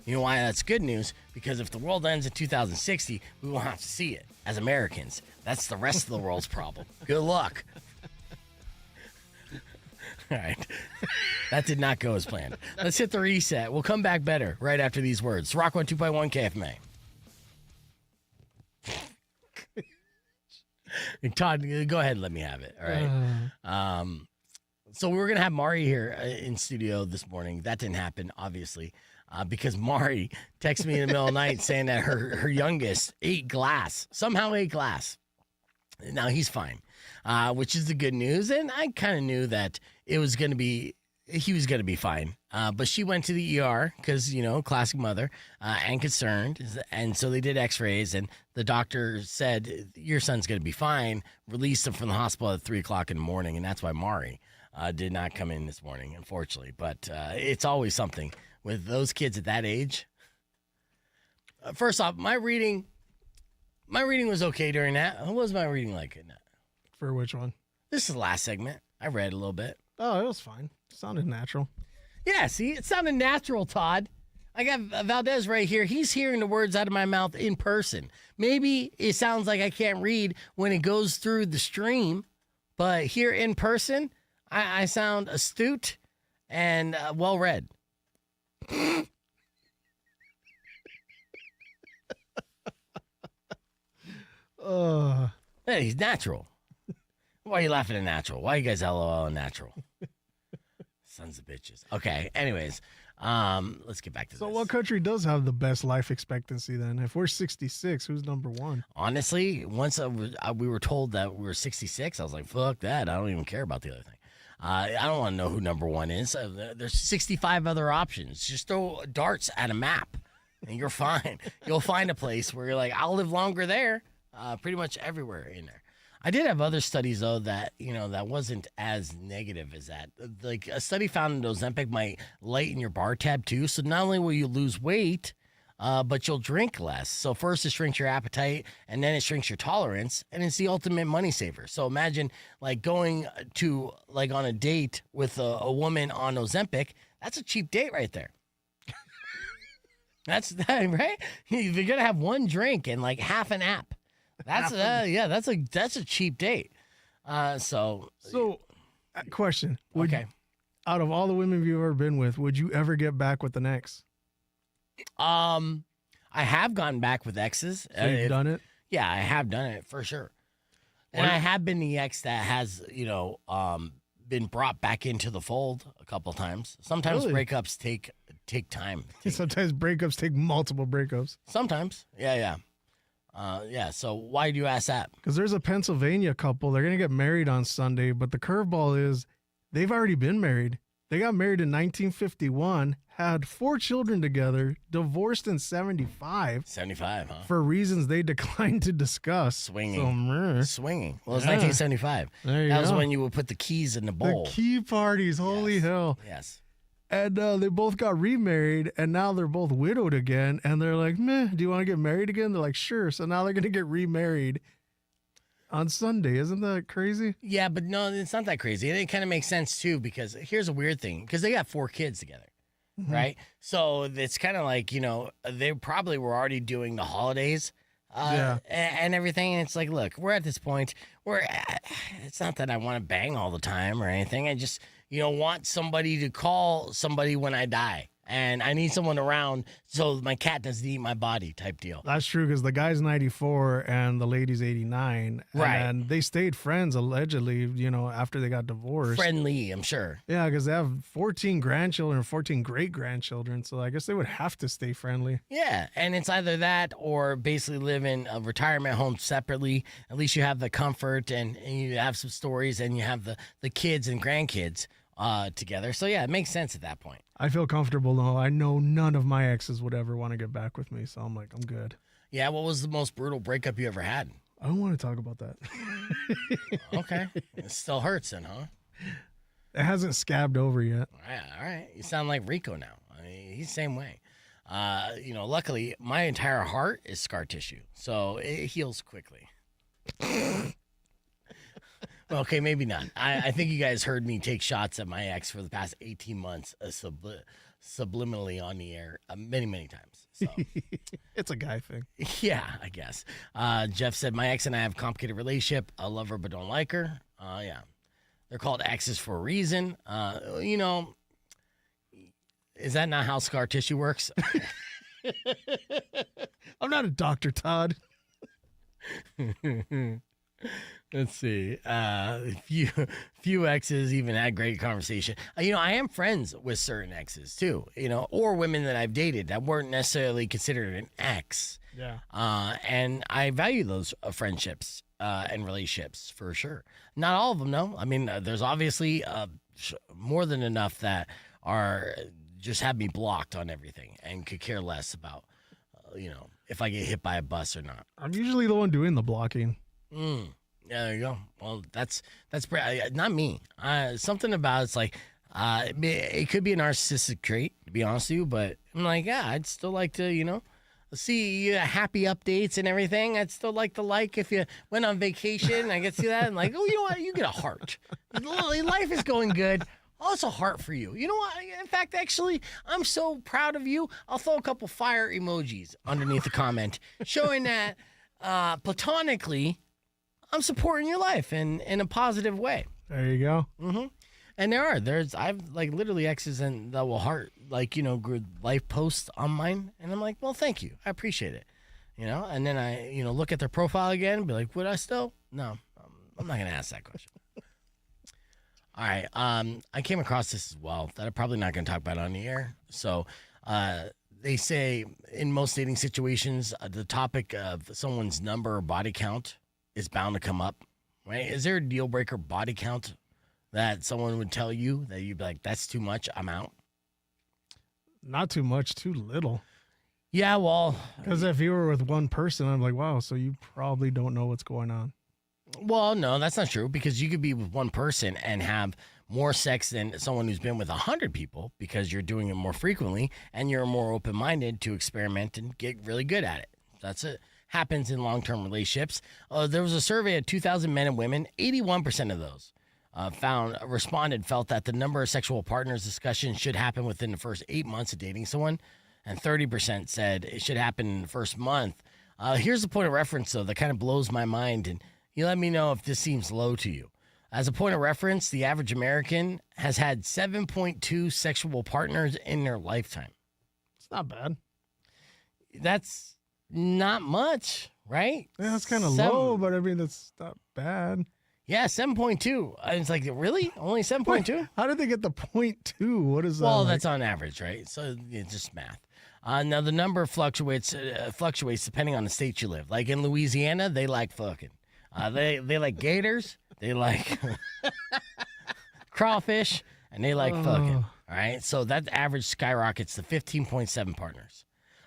You know why that's good news? Because if the world ends in 2060, we won't have to see it as Americans. That's the rest of the world's problem. Good luck. All right. That did not go as planned. Let's hit the reset. We'll come back better right after these words. Rock 102.1 KFMA. Todd, go ahead and let me have it. All right. So we were going to have Mari here in studio this morning. That didn't happen, obviously, because Mari texted me in the middle of the night saying that her youngest somehow ate glass. Now he's fine, which is the good news. And I kind of knew that he was going to be fine. But she went to the ER because, classic mother, and concerned. And so they did x-rays, and the doctor said, your son's going to be fine. Released him from the hospital at 3 o'clock in the morning. And that's why Mari did not come in this morning, unfortunately. But it's always something with those kids at that age. First off, my reading was okay during that. What was my reading like in that? For which one? This is the last segment. I read a little bit. Oh, it was fine. Sounded natural. Yeah, see, it sounded natural, Todd. I got Valdez right here. He's hearing the words out of my mouth in person. Maybe it sounds like I can't read when it goes through the stream, but here in person, I sound astute and well-read. Hey, he's natural. Why are you laughing at natural? Why are you guys LOL natural? Sons of bitches. Okay, anyways, let's get back to this. So what country does have the best life expectancy then? If we're 66, who's number one? Honestly, once we were told that we were 66, I was like, fuck that. I don't even care about the other thing. I don't want to know who number one is. There's 65 other options. Just throw darts at a map, and you're fine. You'll find a place where you're like, I'll live longer there. Pretty much everywhere in there. I did have other studies, though, that, that wasn't as negative as that. Like, a study found that Ozempic might lighten your bar tab, too. So not only will you lose weight, but you'll drink less. So first it shrinks your appetite, and then it shrinks your tolerance, and it's the ultimate money saver. So imagine, like, going to, like, on a date with a woman on Ozempic. That's a cheap date right there. That's that, right? You're going to have one drink and, like, half an app. That's a cheap date. So question. Okay. Out of all the women you've ever been with, would you ever get back with an ex? I have gone back with exes. So you've done it? Yeah, I have done it for sure. And I have been the ex that has, been brought back into the fold a couple times. Sometimes Really? breakups take time. Sometimes breakups take multiple breakups. Sometimes. Yeah. So why do you ask that? Because there's a Pennsylvania couple. They're going to get married on Sunday, but the curveball is they've already been married. They got married in 1951, had 4 children together, divorced in 75. 75, huh? For reasons they declined to discuss. Swinging. Swinging. Well, it's Yeah. 1975. There you That was go. when you would put the keys in the bowl. The key parties, holy Yes. hell. Yes. And they both got remarried, and now they're both widowed again. And they're like, meh, do you want to get married again? They're like, sure. So now they're going to get remarried on Sunday. Isn't that crazy? Yeah, but no, it's not that crazy. And it kind of makes sense, too, because here's a weird thing. Because they got 4 kids together, right? So it's kind of like, they probably were already doing the holidays and everything. And it's like, look, we're at this point where it's not that I want to bang all the time or anything. I just, want somebody to call somebody when I die. And I need someone around so my cat doesn't eat my body type deal. That's true, because the guy's 94 and the lady's 89. Right. And they stayed friends, allegedly, after they got divorced. Friendly, I'm sure. Yeah, because they have 14 grandchildren, 14 great-grandchildren. So I guess they would have to stay friendly. Yeah, and it's either that or basically live in a retirement home separately. At least you have the comfort and you have some stories and you have the kids and grandkids together. So, yeah, it makes sense at that point. I feel comfortable, though. I know none of my exes would ever want to get back with me. So I'm like, I'm good. Yeah, what was the most brutal breakup you ever had? I don't want to talk about that. Okay. It still hurts then, huh? It hasn't scabbed over yet. All right. You sound like Rico now. I mean, he's the same way. Luckily, my entire heart is scar tissue, so it heals quickly. Okay, maybe not. I think you guys heard me take shots at my ex for the past 18 months subliminally on the air many, many times. So. It's a guy thing. Yeah, I guess. Jeff said, my ex and I have a complicated relationship. I love her but don't like her. Yeah. They're called exes for a reason. You know, is that not how scar tissue works? I'm not a doctor, Todd. Let's see. Few exes even had great conversation. You know, I am friends with certain exes too. You know, or women that I've dated that weren't necessarily considered an ex. Yeah. And I value those friendships and relationships for sure. Not all of them, no. I mean, there's obviously more than enough that are just have me blocked on everything and could care less about, you know, if I get hit by a bus or not. I'm usually the one doing the blocking. Yeah, there you go. Well, that's not me. Something about it's like it could be a narcissistic trait, to be honest with you. But I'm like, yeah, I'd still like to, you know, see happy updates and everything. I'd still like to if you went on vacation. I get to see that and like, oh, you know what? You get a heart. Life is going good. Oh, it's a heart for you. You know what? In fact, actually, I'm so proud of you. I'll throw a couple fire emojis underneath the comment showing that platonically, I'm supporting your life in a positive way. There you go. Mm-hmm. And I've like literally exes and that will heart like, you know, life posts on mine. And I'm like, well, thank you. I appreciate it. You know, and then I, you know, look at their profile again and be like, would I still? No, I'm not going to ask that question. All right. I came across this as well that I'm probably not going to talk about on the air. So they say in most dating situations, the topic of someone's number or body count is bound to come up, right? Is there a deal breaker body count that someone would tell you that you'd be like, that's too much, I'm out? Not too much, too little. Yeah, well. Because if you were with one person, I'm like, wow, so you probably don't know what's going on. Well, no, that's not true because you could be with one person and have more sex than someone who's been with 100 people because you're doing it more frequently and you're more open-minded to experiment and get really good at it. That's it. Happens in long-term relationships. There was a survey of 2,000 men and women. 81% of those felt that the number of sexual partners discussion should happen within the first 8 months of dating someone, and 30% said it should happen in the first month. Here's a point of reference, though, that kind of blows my mind, and you let me know if this seems low to you. As a point of reference, the average American has had 7.2 sexual partners in their lifetime. It's not bad. That's not much, right? Yeah, that's kind of low, but I mean, that's not bad. Yeah, 7.2. It's like, really? Only 7.2? How did they get the 0.2? What is that? Well, like? that's on average, right? So it's just math. Now, the number fluctuates depending on the state you live. Like in Louisiana, they like fucking. They like gators. They like crawfish. And they like fucking. All right? So that average skyrockets to 15.7 partners.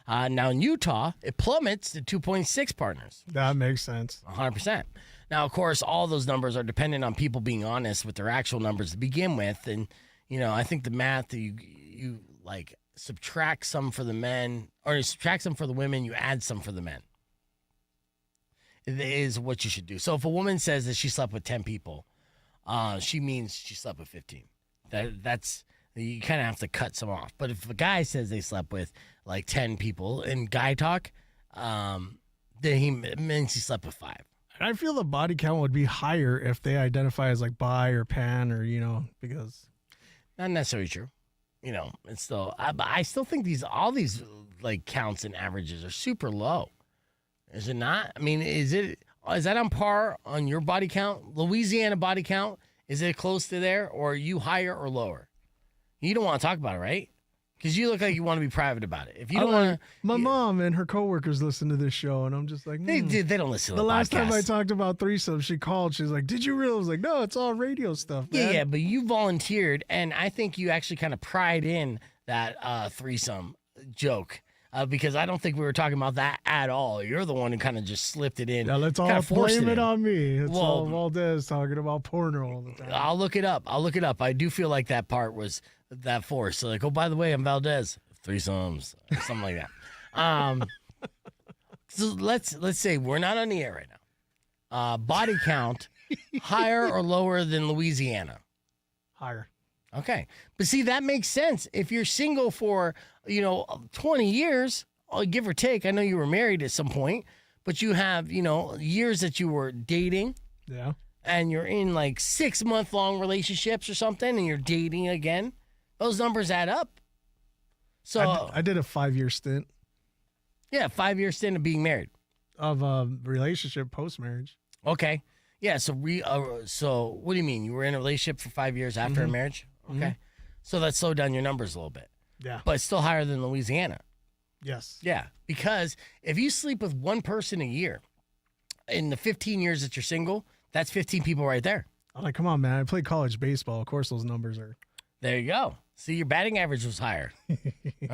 Now, in Utah, it plummets to 2.6 partners. That makes sense. 100%. Now, of course, all those numbers are dependent on people being honest with their actual numbers to begin with. And, you know, I think the math, you like subtract some for the men, or you subtract some for the women, you add some for the men. It is what you should do. So if a woman says that she slept with 10 people, she means she slept with 15. That's, you kind of have to cut some off. But if a guy says they slept with like 10 people in guy talk, then he means he slept with 5. And I feel the body count would be higher if they identify as like bi or pan or, you know, because. Not necessarily true. You know, it's still, I still think all these like counts and averages are super low. Is it not? I mean, is that on par on your body count? Louisiana body count, is it close to there, or are you higher or lower? You don't want to talk about it, right? Because you look like you want to be private about it. If you don't want to, my mom and her coworkers listen to this show, and I'm just like, they don't listen to the last podcast. time I talked about threesomes, she called. She's like, "Did you realize?" I was like, "No, it's all radio stuff, man." Yeah, but you volunteered, and I think you actually kind of pried in that threesome joke. Because I don't think we were talking about that at all. You're the one who kind of just slipped it in. Now let's all blame it on me. It's all Valdez talking about porno all the time. I'll look it up. I do feel like that part was that forced. So like, oh, by the way, I'm Valdez. Threesomes. Something like that. So let's say we're not on the air right now. Body count, higher or lower than Louisiana? Higher. Okay. But see, that makes sense. If you're single for, 20 years, give or take, I know you were married at some point, but you have, years that you were dating. Yeah. and you're in like 6-month long relationships or something and you're dating again, those numbers add up. So I did a 5-year stint yeah, 5-year stint of being married. of a relationship post-marriage. Okay. Yeah. So what do you mean? You were in a relationship for 5 years after a marriage? Okay. So that slowed down your numbers a little bit, Yeah. but it's still higher than Louisiana. Yes. Yeah. Because if you sleep with one person a year in the 15 years that you're single, that's 15 people right there. I'm like, come on, man. I played college baseball. Of course, those numbers are. There you go. See, your batting average was higher. All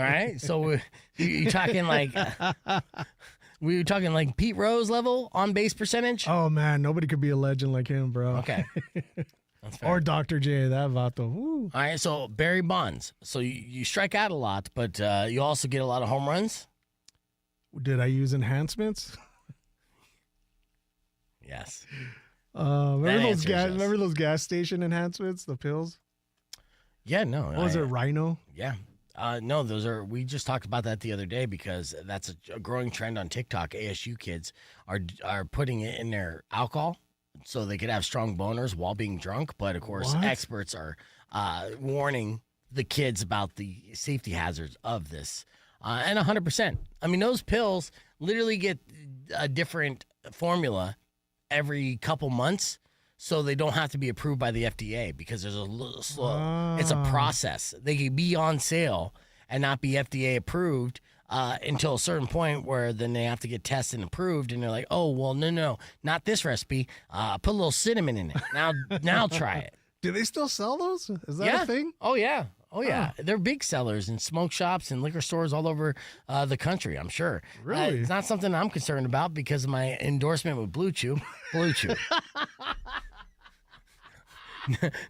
right. So you're talking like, we were talking like Pete Rose level on base percentage. Oh man, nobody could be a legend like him, bro. Okay. That's fair. Or Dr. J. That vato. Woo. All right, so Barry Bonds. So you strike out a lot, but you also get a lot of home runs. Did I use enhancements? Yes. Remember those gas station enhancements, the pills? Yeah, no. What was it, Rhino? Yeah. No, we just talked about that the other day because that's a growing trend on TikTok. ASU kids are putting it in their alcohol so they could have strong boners while being drunk. But of course, What? experts are warning the kids about the safety hazards of this. And 100%. I mean, those pills literally get a different formula every couple months, so they don't have to be approved by the FDA because there's a little slow. It's a process. They can be on sale and not be FDA approved until a certain point where then they have to get tested and approved, and they're like, oh, well, no, not this recipe. Put a little cinnamon in it. Now try it. Do they still sell those? Is that Yeah. a thing? Oh, yeah. Oh, yeah. They're big sellers in smoke shops and liquor stores all over the country, I'm sure. Really? It's not something I'm concerned about because of my endorsement with Blue Chew. Blue Chew.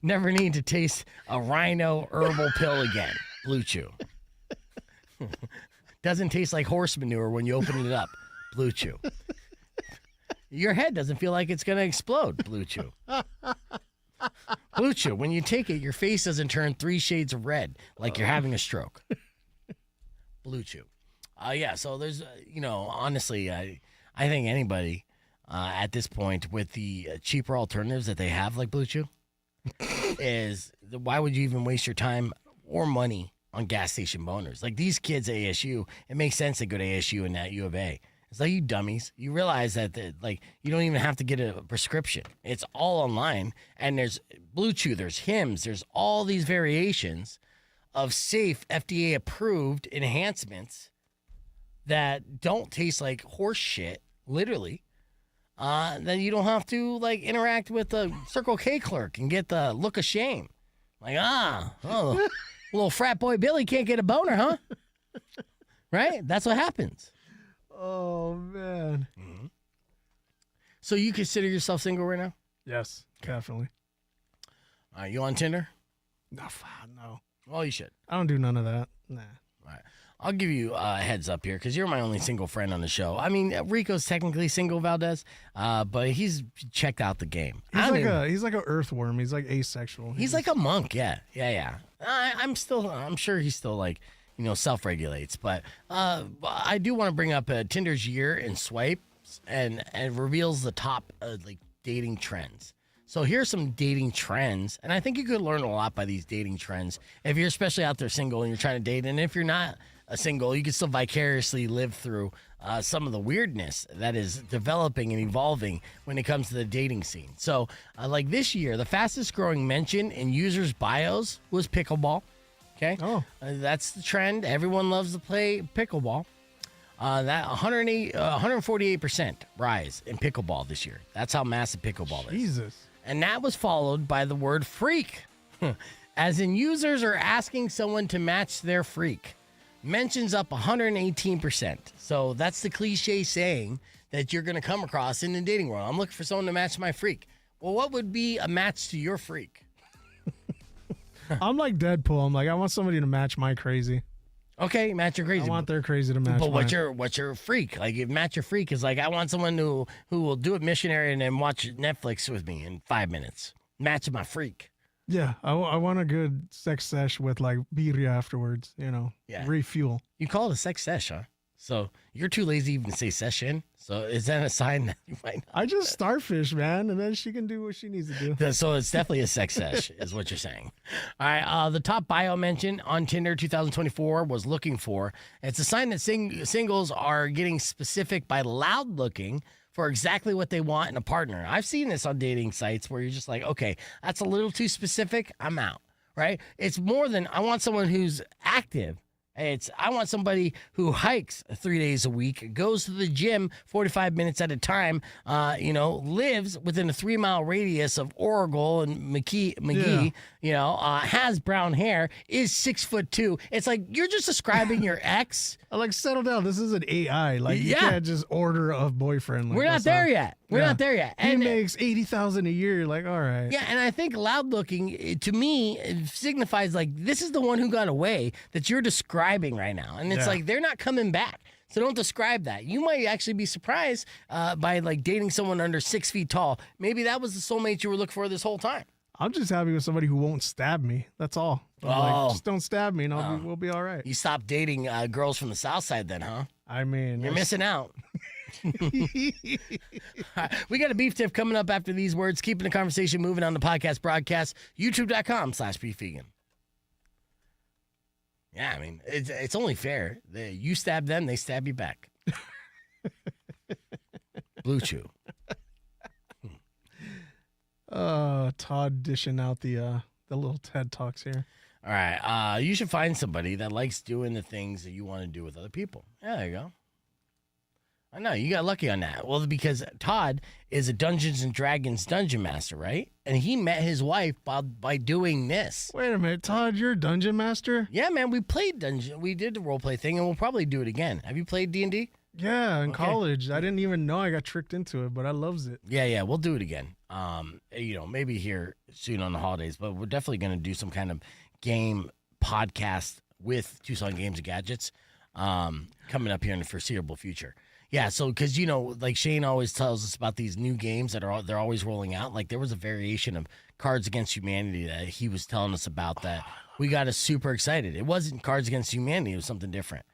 Never need to taste a rhino herbal pill again. Blue Chew. Doesn't taste like horse manure when you open it up. Blue Chew. Your head doesn't feel like it's going to explode. Blue Chew. Blue Chew. When you take it, your face doesn't turn 3 shades of red like you're having a stroke. Blue Chew. Yeah, so there's, honestly, I think anybody at this point with the cheaper alternatives that they have, like Blue Chew, why would you even waste your time or money on gas station boners? Like these kids at ASU, it makes sense they go to ASU and not U of A. It's like, you dummies. You realize that you don't even have to get a prescription. It's all online. And there's Blue Chew, there's Hims, there's all these variations of safe FDA-approved enhancements that don't taste like horse shit, literally. Then you don't have to interact with the Circle K clerk and get the look of shame. Little frat boy Billy can't get a boner, huh? Right? That's what happens. Oh, man. Mm-hmm. So you consider yourself single right now? Yes, definitely. Are you on Tinder? No. Well, you should. I don't do none of that. Nah. All right. I'll give you a heads up here because you're my only single friend on the show. I mean, Rico's technically single, Valdez, but he's checked out the game. He's like an earthworm. He's like asexual. He's like a monk. Yeah. I'm sure he's still self-regulates, but I do want to bring up Tinder's year in swipes and reveals the top dating trends. So here's some dating trends, and I think you could learn a lot by these dating trends if you're especially out there single and you're trying to date, and if you're not a single, you can still vicariously live through some of the weirdness that is developing and evolving when it comes to the dating scene. So like this year, the fastest growing mention in users' bios was pickleball. Okay. Oh. That's the trend. Everyone loves to play pickleball. That 148% rise in pickleball this year. That's how massive pickleball is. Jesus. And that was followed by the word freak, as in users are asking someone to match their freak. Mentions up 118%. So that's the cliche saying that you're going to come across in the dating world. I'm looking for someone to match my freak. Well, what would be a match to your freak? I'm like Deadpool. I'm like, I want somebody to match my crazy. Okay, match your crazy. I want their crazy to match But mine. what's your freak? Like, if match your freak is like, I want someone who will do it missionary and then watch Netflix with me in 5 minutes. Match my freak. Yeah, I want a good sex sesh with like birria afterwards, Yeah. refuel. You call it a sex sesh, huh? So you're too lazy even to say session. So is that a sign that you might not? I just starfish, man, and then she can do what she needs to do. So it's definitely a sex sesh, is what you're saying. All right. The top bio mention on Tinder 2024 was looking for. It's a sign that singles are getting specific by loud looking for exactly what they want in a partner. I've seen this on dating sites where you're just like, okay, that's a little too specific. I'm out. Right? It's more than I want someone who's active. I want somebody who hikes 3 days a week, goes to the gym 45 minutes at a time, lives within a 3-mile radius of Oregon and McGee, has brown hair, is 6'2". It's like you're just describing your ex. Like, settle down. This is an AI. Like, you can't just order a boyfriend. Like, We're not there yet. We're not there yet. He makes $80,000 a year. Like, all right. Yeah, and I think loud looking, to me, it signifies like this is the one who got away that you're describing right now. And it's like they're not coming back. So don't describe that. You might actually be surprised by like dating someone under 6 feet tall. Maybe that was the soulmate you were looking for this whole time. I'm just happy with somebody who won't stab me. That's all. Like, just don't stab me, and we'll be all right. You stopped dating girls from the South Side then, huh? I mean, you're missing out. We got a beef tip coming up after these words. Keeping the conversation moving on the podcast broadcast, youtube.com/beefvegan. Yeah, I mean, it's only fair. You stab them, they stab you back. Blue Chew. Todd dishing out the little TED Talks here. All right. You should find somebody that likes doing the things that you want to do with other people. Yeah, there you go. I know, you got lucky on that. Well, because Todd is a Dungeons and Dragons dungeon master, right? And he met his wife by doing this. Wait a minute, Todd, you're a dungeon master? Yeah, man, we played dungeon. We did the role play thing, and we'll probably do it again. Have you played D&D? Yeah, in college. I didn't even know I got tricked into it, but I loves it. Yeah, we'll do it again. Maybe here soon on the holidays, but we're definitely going to do some kind of game podcast with Tucson Games and Gadgets coming up here in the foreseeable future. Yeah, so because, like Shane always tells us about these new games that they're always rolling out. Like there was a variation of Cards Against Humanity that he was telling us about that we got us super excited. It wasn't Cards Against Humanity. It was something different.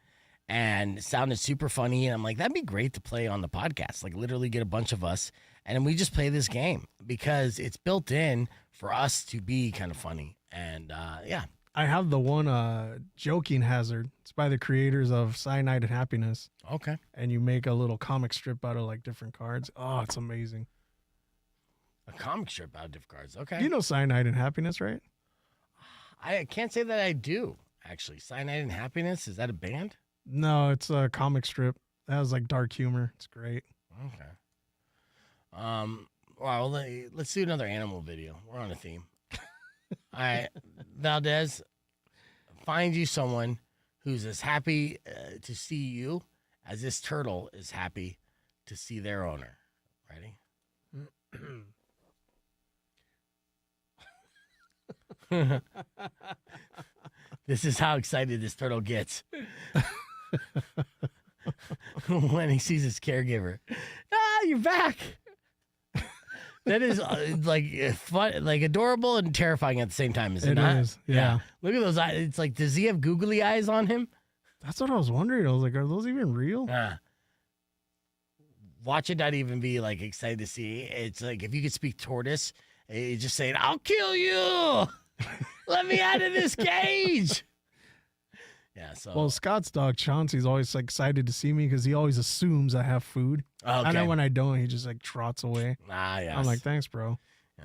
And it sounded super funny. And I'm like, that'd be great to play on the podcast. Like literally get a bunch of us and then we just play this game because it's built in for us to be kind of funny. And yeah. I have the one Joking Hazard. It's by the creators of Cyanide and Happiness. Okay. And you make a little comic strip out of like different cards. Oh, it's amazing. A comic strip out of different cards. Okay. You know Cyanide and Happiness, right? I can't say that I do, actually. Cyanide and Happiness, is that a band? No, it's a comic strip. That has like dark humor. It's great. Okay. Well, let's do another animal video. We're on a theme. All right, Valdez, find you someone who's as happy to see you as this turtle is happy to see their owner. Ready? This is how excited this turtle gets when he sees his caregiver. Ah, you're back. That is fun, like adorable and terrifying at the same time, is it not? It is, yeah. Look at those eyes. It's like, does he have googly eyes on him? That's what I was wondering. I was like, are those even real? Watch it not even be like excited to see. It's like if you could speak tortoise, you just saying, "I'll kill you. Let me out of this cage." Yeah. So well, Scott's dog Chauncey's always like, excited to see me because he always assumes I have food. Okay. And then when I don't, he just like trots away. Yes. I'm like, thanks, bro. Yeah.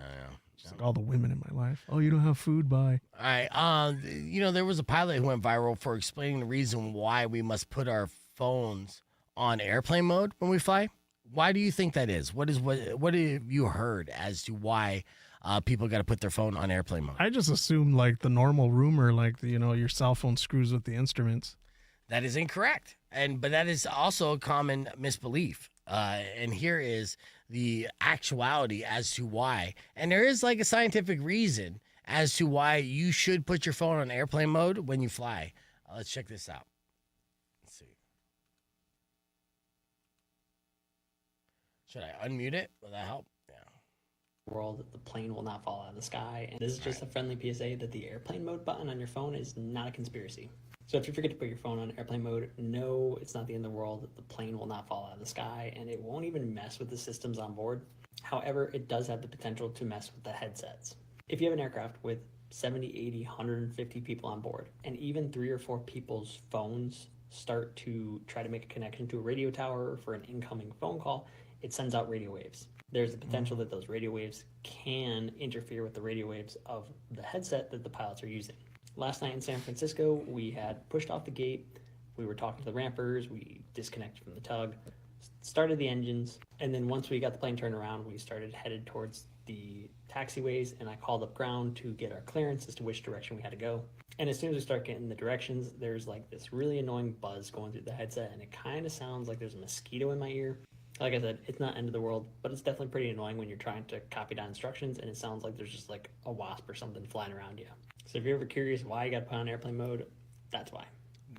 Just like all the women in my life. Oh, you don't have food? Bye. All right. There was a pilot who went viral for explaining the reason why we must put our phones on airplane mode when we fly. Why do you think that is? What have you heard as to why people got to put their phone on airplane mode? I just assumed like the normal rumor, like your cell phone screws with the instruments. That is incorrect, but that is also a common misbelief. And here is the actuality as to why. And there is like a scientific reason as to why you should put your phone on airplane mode when you fly. Let's check this out. Let's see. Should I unmute it? Will that help? Yeah. world, the plane will not fall out of the sky. And this is just a friendly PSA that the airplane mode button on your phone is not a conspiracy. So if you forget to put your phone on airplane mode, no, it's not the end of the world. The plane will not fall out of the sky, and it won't even mess with the systems on board. However, it does have the potential to mess with the headsets. If you have an aircraft with 70, 80, 150 people on board, and even 3 or 4 people's phones start to try to make a connection to a radio tower for an incoming phone call, it sends out radio waves. There's the potential that those radio waves can interfere with the radio waves of the headset that the pilots are using. Last night in San Francisco, we had pushed off the gate. We were talking to the rampers. We disconnected from the tug, started the engines, and then once we got the plane turned around, we started headed towards the taxiways, and I called up ground to get our clearance as to which direction we had to go. And as soon as we start getting the directions, there's like this really annoying buzz going through the headset, and it kind of sounds like there's a mosquito in my ear. Like I said, it's not end of the world, but it's definitely pretty annoying when you're trying to copy down instructions and it sounds like there's just like a wasp or something flying around you. So if you're ever curious why you got to put on airplane mode, that's why.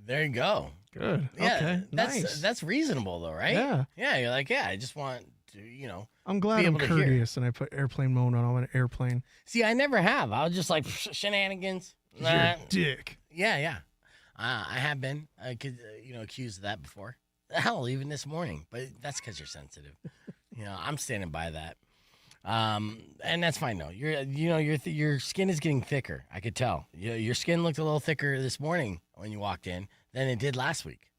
There you go. Good. Yeah, Okay. that's Nice. that's reasonable though, right? Yeah. Yeah, you're like, I just want to, I'm glad be I'm able to hear. courteous and I put airplane mode on an airplane. See, I never have. I was just like shenanigans. You're a dick. Yeah. I have been, accused of that before. Hell, even this morning. But that's because you're sensitive. I'm standing by that. And that's fine though. Your skin is getting thicker. I could tell. Your skin looked a little thicker this morning when you walked in than it did last week.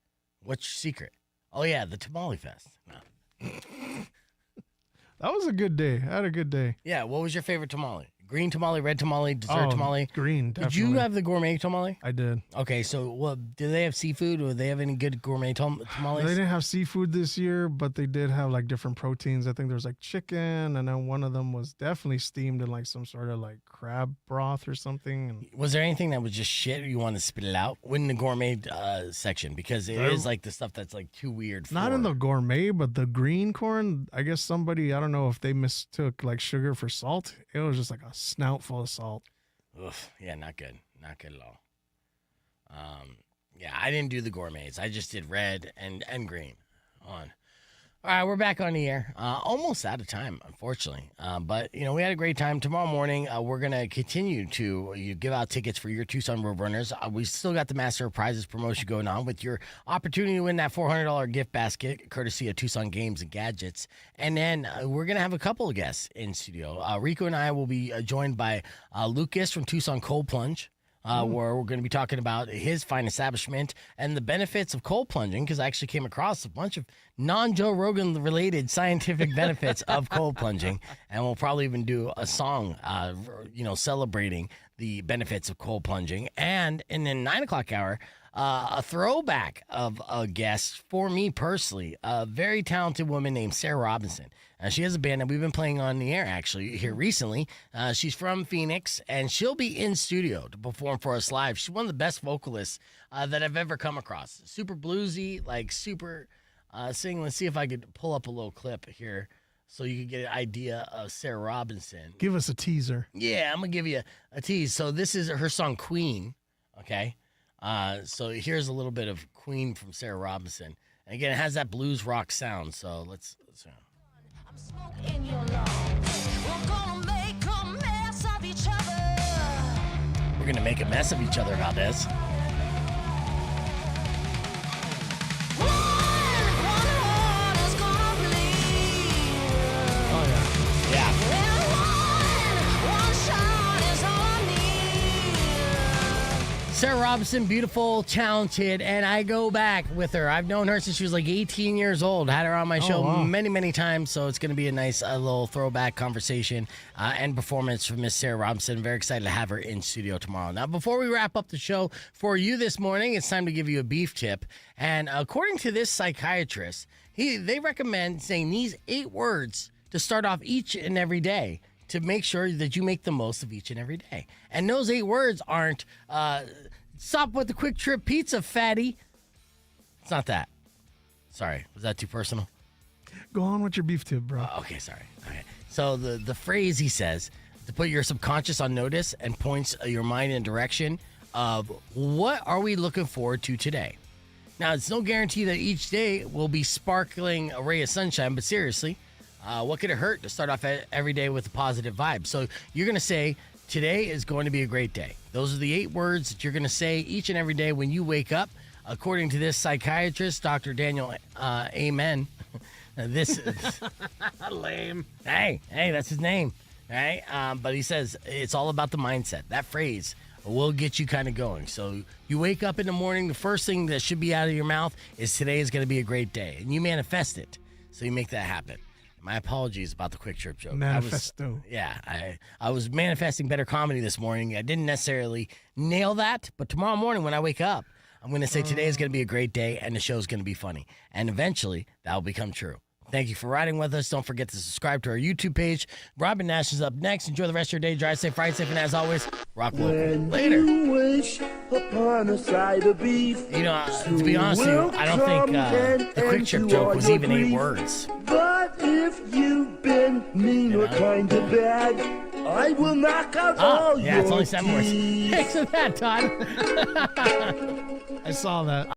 What's your secret? Oh yeah, the tamale fest. No. That was a good day. I had a good day. Yeah. What was your favorite tamale? Green tamale, red tamale, dessert tamale. Green, Did definitely. you have the gourmet tamale? I did. Okay, so do they have seafood, or do they have any good gourmet tamales? They didn't have seafood this year, but they did have like different proteins. I think there was like chicken, and then one of them was definitely steamed in like some sort of like crab broth or something. And Was there anything that was just shit, or you wanted to spit it out in the gourmet section? Because it is like the stuff that's like too weird. not in the gourmet, but the green corn. I guess somebody, I don't know if they mistook like sugar for salt. It was just like a snout full of salt. Oof, yeah, not good. Not good at all. Yeah, I didn't do the gourmets. I just did red and green on. All right, we're back on the air. Almost out of time, unfortunately. But, we had a great time. Tomorrow morning, we're going to continue to give out tickets for your Tucson Roadrunners. We still got the Master of Prizes promotion going on with your opportunity to win that $400 gift basket, courtesy of Tucson Games and Gadgets. And then we're going to have a couple of guests in studio. Rico and I will be joined by Lucas from Tucson Cold Plunge. Where we're going to be talking about his fine establishment and the benefits of cold plunging, because I actually came across a bunch of non-Joe Rogan related scientific benefits of cold plunging, and we'll probably even do a song, celebrating the benefits of cold plunging. And in the 9 o'clock hour, a throwback of a guest for me personally, a very talented woman named Sarah Robinson. She has a band that we've been playing on the air actually here recently. She's from Phoenix, and she'll be in studio to perform for us live. She's one of the best vocalists that I've ever come across. Super bluesy, like super singing. Let's see if I could pull up a little clip here so you can get an idea of Sarah Robinson. Give us a teaser. Yeah, I'm going to give you a tease. So this is her song Queen, okay? So here's a little bit of Queen from Sarah Robinson. And again, it has that blues rock sound, so let's In your lungs. We're gonna make a mess of each other. We're going to make a mess of each other, Valdez. One heart is gonna bleed. Oh, yeah. Yeah. And one shot is all I need. Sarah Robinson, beautiful, talented, and I go back with her. I've known her since she was like 18 years old. Had her on my show wow. many, many times, so it's going to be a nice little throwback conversation and performance from Miss Sarah Robinson. Very excited to have her in studio tomorrow. Now, before we wrap up the show for you this morning, it's time to give you a beef tip. And according to this psychiatrist, they recommend saying these 8 words to start off each and every day to make sure that you make the most of each and every day. And those 8 words aren't, stop with the quick trip pizza, fatty. It's not that. Sorry, was that too personal? Go on with your beef tip, bro. Okay, sorry. Okay. So the phrase he says, to put your subconscious on notice and points your mind in direction of what are we looking forward to today. Now, it's no guarantee that each day will be sparkling a ray of sunshine, but seriously, What could it hurt to start off every day with a positive vibe? So you're going to say, today is going to be a great day. Those are the 8 words that you're going to say each and every day when you wake up. According to this psychiatrist, Dr. Daniel Amen, this is Lame. hey, that's his name, right? But he says it's all about the mindset. That phrase will get you kind of going. So you wake up in the morning, the first thing that should be out of your mouth is today is going to be a great day, and you manifest it. So you make that happen. My apologies about the quick trip joke. Manifesto. I was manifesting better comedy this morning. I didn't necessarily nail that, but tomorrow morning when I wake up, I'm going to say today is going to be a great day and the show's going to be funny. And eventually, that will become true. Thank you for riding with us. Don't forget to subscribe to our YouTube page. Robin Nash is up next. Enjoy the rest of your day. Drive safe, ride safe, and as always, rock local. Later. You wish upon a side of beef. You know, to be honest with you, I don't think the quick trip joke was even 8 words. But if you've been mean or kind of bad, I will knock out all your Yeah, it's only 7 words. teeth. Thanks for that, Todd. I saw that.